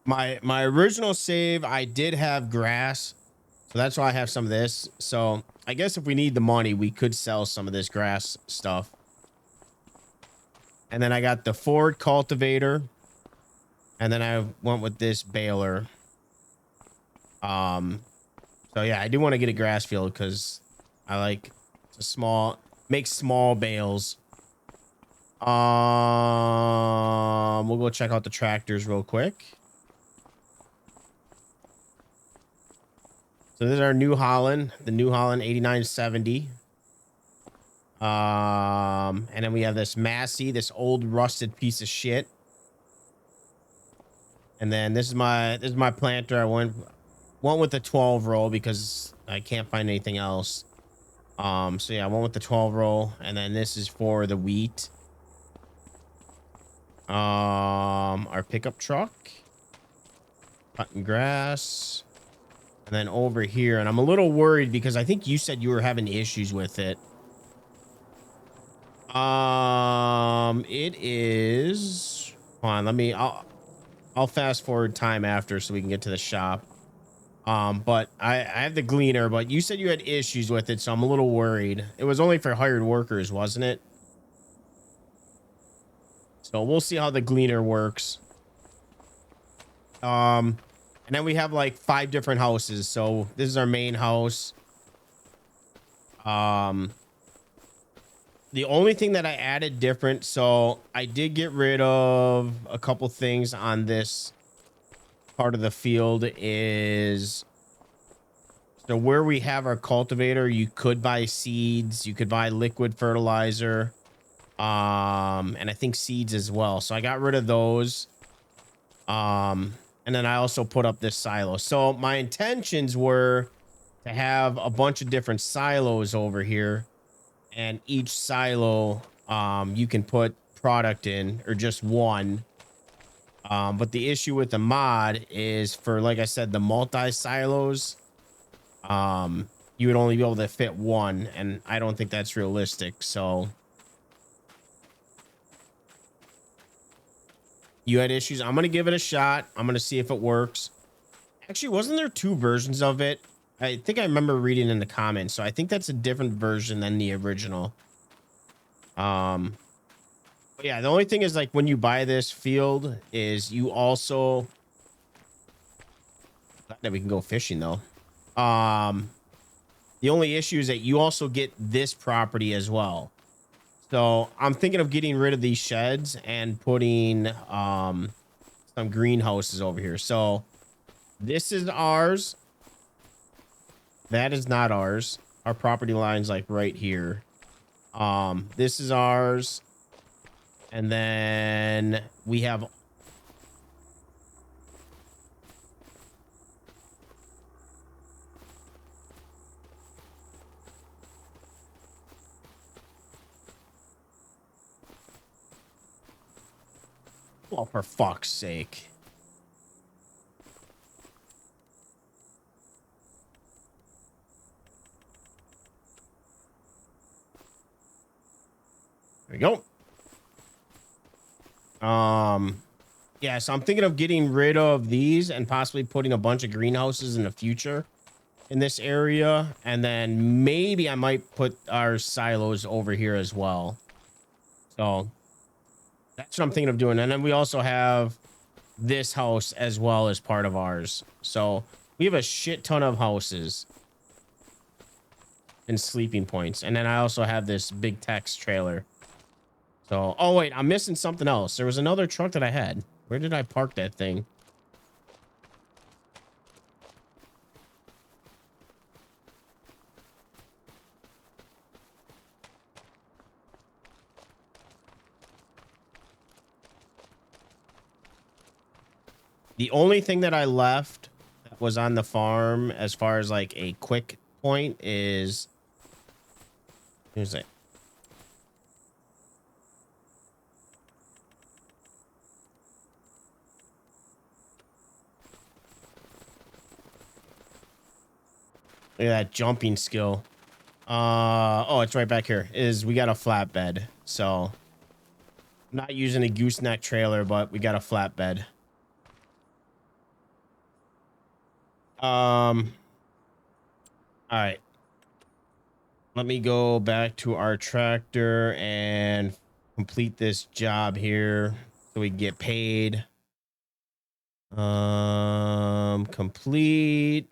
my original save, I did have grass, so that's why I have some of this. So I guess if we need the money, we could sell some of this grass stuff. And then I got the Ford cultivator, and then I went with this baler. So yeah, I do want to get a grass field because I like make small bales. We'll go check out the tractors real quick. So this is our New Holland, the New Holland 8970. And then we have this Massey, this old rusted piece of shit. And then this is my planter. I went with the 12 roll because I can't find anything else. So yeah, I went with the 12 roll, and then this is for the wheat. Our pickup truck, cutting grass. And then over here, and I'm a little worried because I think you said you were having issues with it. It is, hold on, I'll fast forward time after so we can get to the shop. But I have the gleaner, but you said you had issues with it, so I'm a little worried. It was only for hired workers, wasn't it? So we'll see how the gleaner works. And then we have like 5 different houses. So this is our main house. The only thing that I added different, so I did get rid of a couple things on this part of the field is, so where we have our cultivator, you could buy seeds, you could buy liquid fertilizer, and I think seeds as well. So I got rid of those. And then I also put up this silo. So my intentions were to have a bunch of different silos over here, and each silo, you can put product in, or just one. But the issue with the mod is for, like I said, the multi silos, you would only be able to fit one, and I don't think that's realistic. So you had issues. I'm going to give it a shot. I'm going to see if it works. Actually, wasn't there 2 versions of it? I think I remember reading in the comments. So I think that's a different version than the original. But yeah, the only thing is, like, when you buy this field is you also, glad that we can go fishing though. The only issue is that you also get this property as well. So I'm thinking of getting rid of these sheds and putting some greenhouses over here. So this is ours. That is not ours. Our property line's like right here. This is ours. And then we have, oh, for fuck's sake. we go. Yeah, so I'm thinking of getting rid of these and possibly putting a bunch of greenhouses in the future in this area. And then maybe I might put our silos over here as well. So that's what I'm thinking of doing. And then we also have this house as well as part of ours. So we have a shit ton of houses and sleeping points. And then I also have this big text trailer. So, oh wait, I'm missing something else. There was another truck that I had. Where did I park that thing? The only thing that I left that was on the farm as far as like a quick point is, here's it. Look at that jumping skill. Oh, it's right back here. Is we got a flatbed. So I'm not using a gooseneck trailer, but we got a flatbed. All right. Let me go back to our tractor and complete this job here so we can get paid. Complete.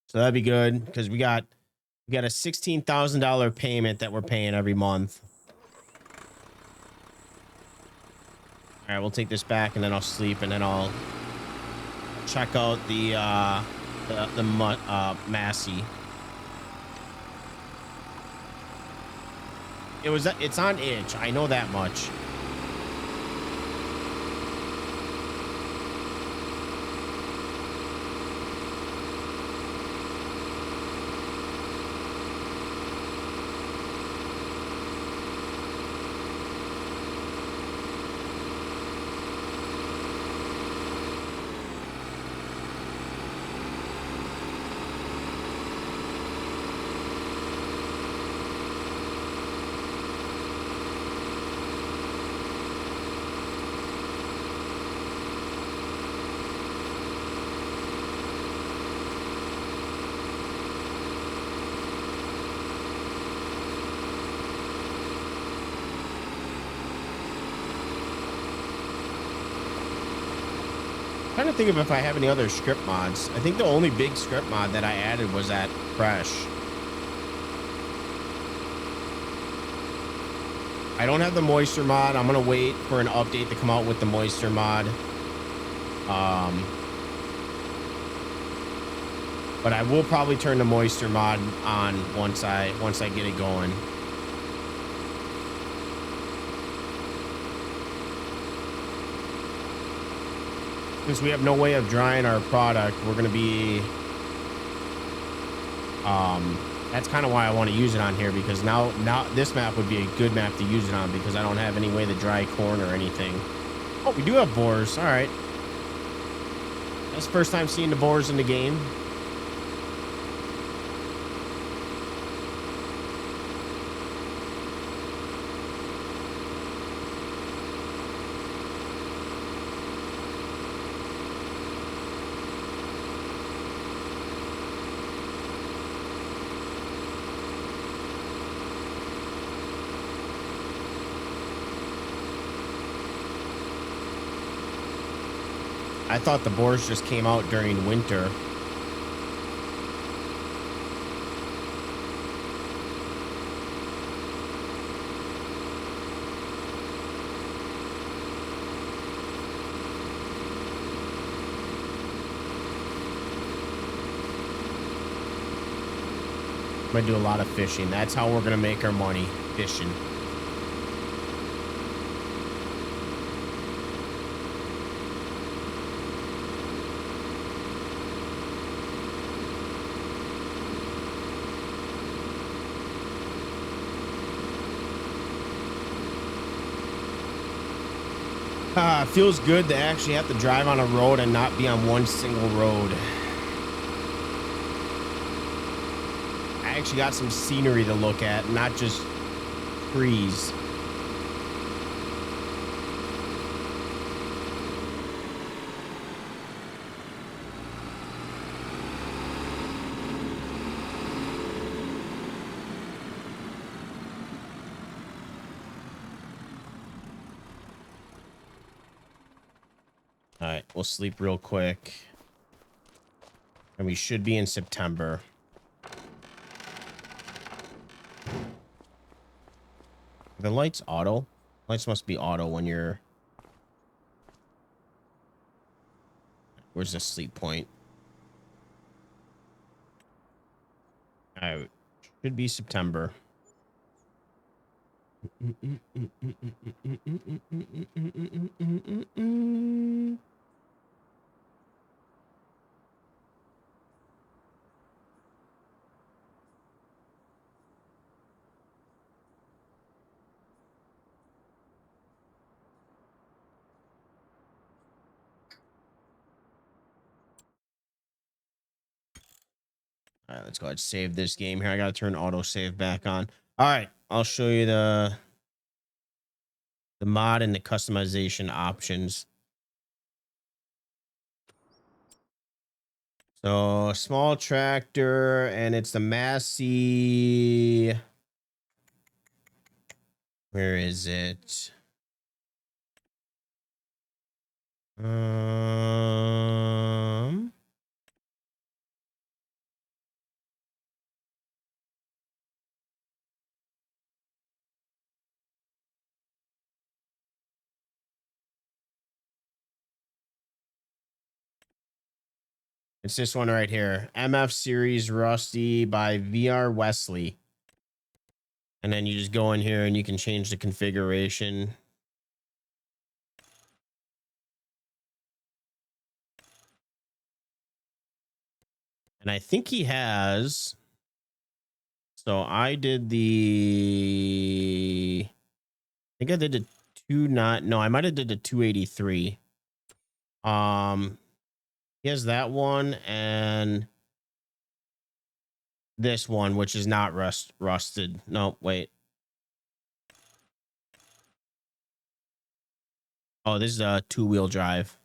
So that'd be good because we got a $16,000 payment that we're paying every month. All right, we'll take this back and then I'll sleep and then I'll check out the Massey. It's on itch. I know that much. Trying to think of if I have any other script mods. I think the only big script mod that I added was that Fresh. I don't have the moisture mod. I'm gonna wait for an update to come out with the moisture mod. But I will probably turn the moisture mod on once I get it going. Since we have no way of drying our product, we're going to be, that's kind of why I want to use it on here, because now this map would be a good map to use it on because I don't have any way to dry corn or anything. Oh, we do have boars. All right. That's the first time seeing the boars in the game. I thought the boars just came out during winter. I'm gonna do a lot of fishing. That's how we're gonna make our money, fishing. Feels good to actually have to drive on a road and not be on one single road. I actually got some scenery to look at, not just Freeze. All right, we'll sleep real quick. And we should be in September. The lights auto. Lights must be auto when you're... Where's the sleep point? All right, should be September. All right, let's go ahead and save this game here. I got to turn auto save back on. All right, I'll show you the mod and the customization options. So small tractor, and it's the Massey. Where is it? It's this one right here. MF Series Rusty by VR Wesley. And then you just go in here and you can change the configuration. And I think he has... So I did the... I think I did the no, I might have did the 283. He has that one and this one, which is not rusted. No, wait. Oh, this is a 2-wheel drive.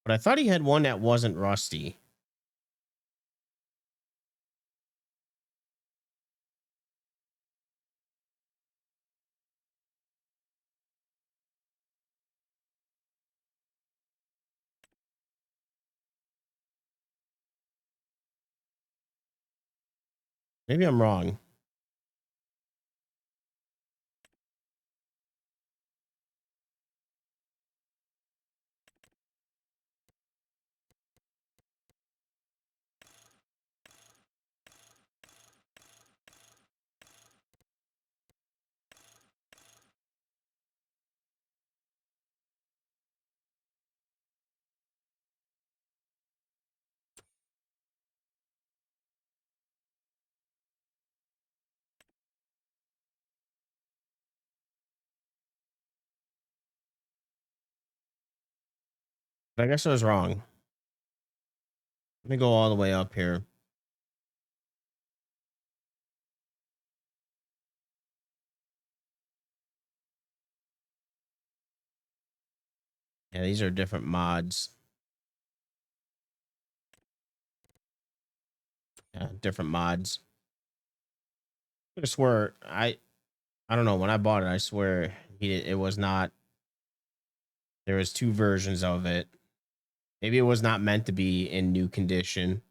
But I thought he had one that wasn't rusty. Maybe I'm wrong. But I guess I was wrong. Let me go all the way up here. Yeah, these are different mods. Yeah, different mods. I swear, I don't know. When I bought it, I swear it was not. There was 2 versions of it. Maybe it was not meant to be in new condition.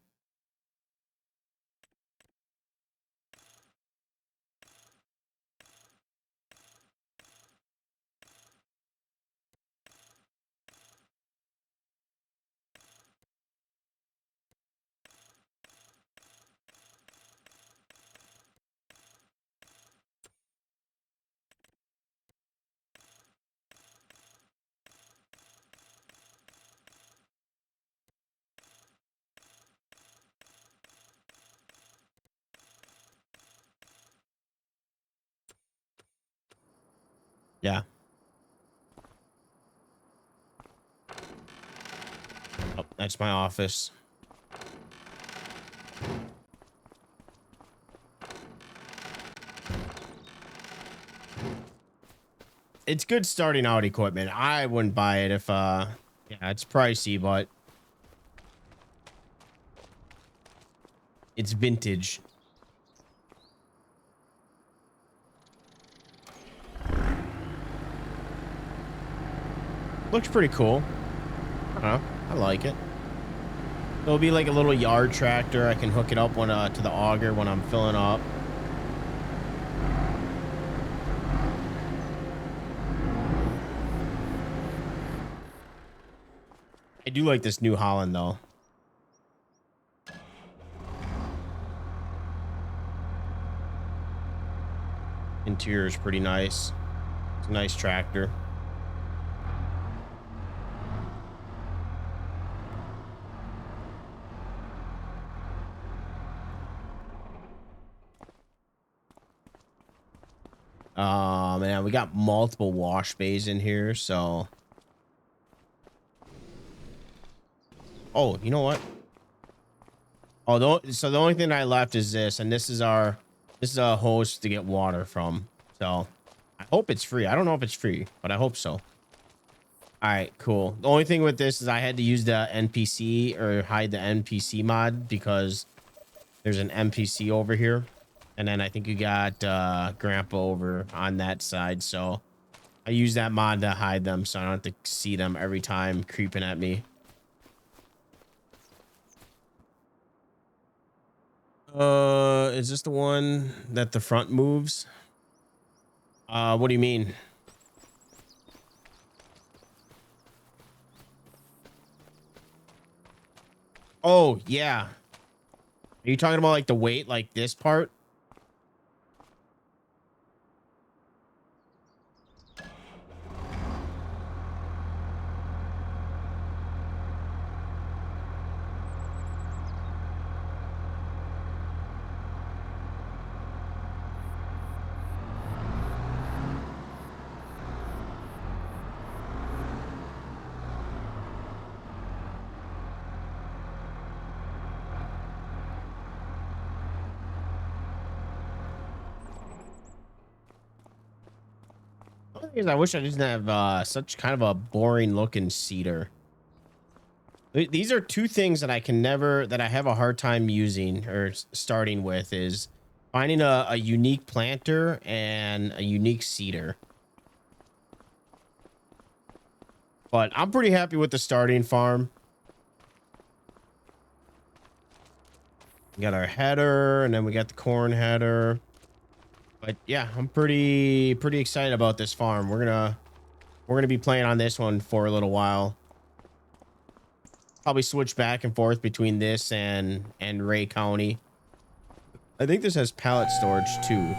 Yeah. Oh, that's my office. it's good starting out equipment. I wouldn't buy it if yeah, it's pricey, but it's vintage. Looks pretty cool. I like it. It'll be like a little yard tractor. I can hook it up when to the auger when I'm filling up. I do like this New Holland though. Interior is pretty nice. It's a nice tractor. Man, we got multiple wash bays in here, so. Oh, you know what? Oh, so the only thing I left is this, and this is a hose to get water from. So I hope it's free. I don't know if it's free, but I hope so. All right, cool. The only thing with this is I had to use the NPC or hide the NPC mod because there's an NPC over here. And then I think you got Grandpa over on that side. So I use that mod to hide them so I don't have to see them every time creeping at me. Is this the one that the front moves? What do you mean? Oh, yeah. Are you talking about like the weight, like this part? I wish I didn't have such kind of a boring looking cedar. These are two things that I have a hard time using or starting with is finding a unique planter and a unique cedar. But I'm pretty happy with the starting farm. We got our header and then we got the corn header. But yeah, I'm pretty excited about this farm. We're gonna be playing on this one for a little while. Probably switch back and forth between this and Ray County. I think this has pallet storage too.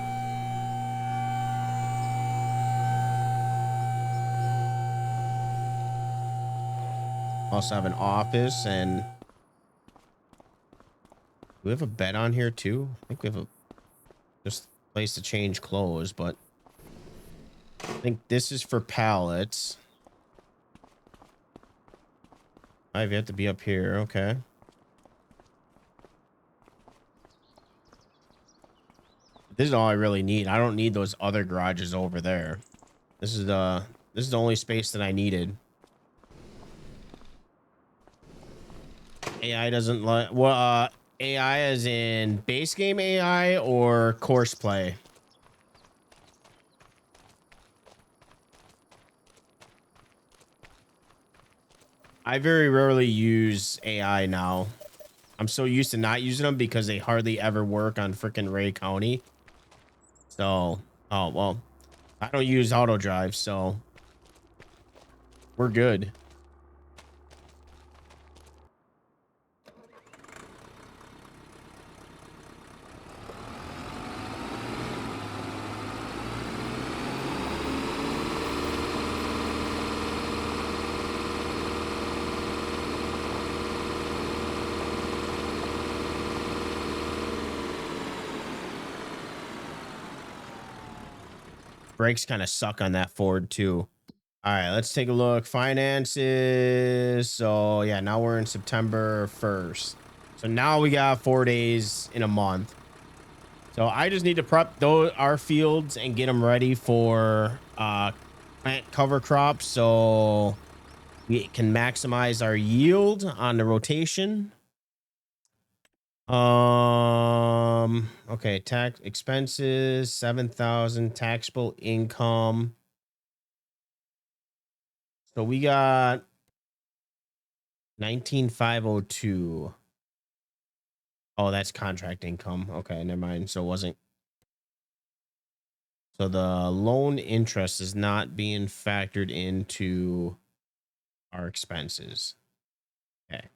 Also have an office and do we have a bed on here too? I think we have a just place to change clothes, but I think this is for pallets. I've yet to be up here. Okay. This is all I really need. I don't need those other garages over there. This is the only space that I needed. AI doesn't like AI as in base game AI or course play? I very rarely use AI now. I'm so used to not using them because they hardly ever work on freaking Ray County. So, oh, well, I don't use auto drive, so we're good. Brakes kind of suck on that Ford too. All right, let's take a look. Finances. So yeah, now we're in September 1st. So now we got 4 days in a month. So I just need to prep our fields and get them ready for plant cover crops so we can maximize our yield on the rotation. Okay, tax expenses 7,000, taxable income. So we got 19,502. Oh, that's contract income. Okay, never mind. So it wasn't. So the loan interest is not being factored into our expenses. Okay.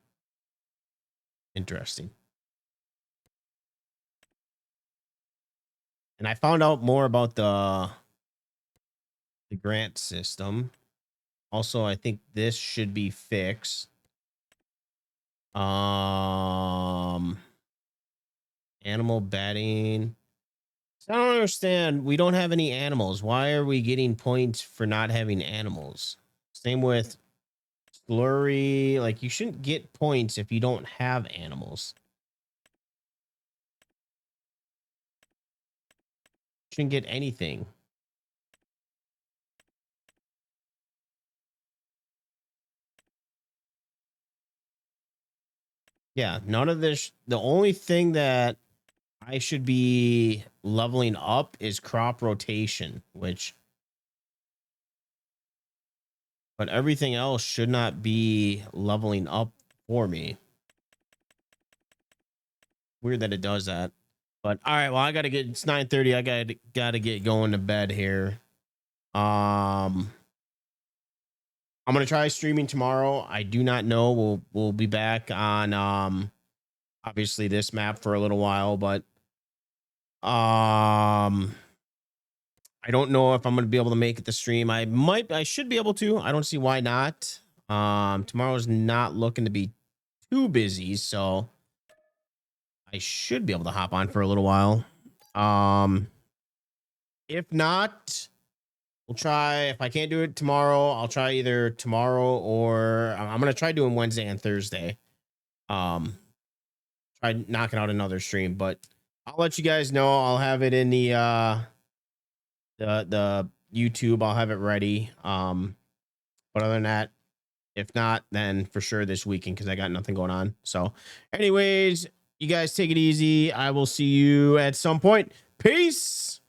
Interesting. And I found out more about the grant system. Also, I think this should be fixed. Animal bedding. So I don't understand. We don't have any animals. Why are we getting points for not having animals? Same with slurry. Like, you shouldn't get points if you don't have animals. You shouldn't get anything. Yeah, none of this. The only thing that I should be leveling up is crop rotation, but everything else should not be leveling up for me. Weird that it does that. But all right, well, I gotta get, it's 9:30. I gotta get going to bed here. I'm gonna try streaming tomorrow. I do not know. We'll be back on obviously this map for a little while, but I don't know if I'm gonna be able to make it the stream. I should be able to. I don't see why not. Tomorrow's not looking to be too busy, so I should be able to hop on for a little while. If not, we'll try. If I can't do it tomorrow, I'll try either tomorrow or I'm gonna try doing Wednesday and Thursday. Try knocking out another stream, but I'll let you guys know. I'll have it in the YouTube. I'll have it ready. But other than that, if not, then for sure this weekend because I got nothing going on. So, anyways, you guys take it easy. I will see you at some point. Peace.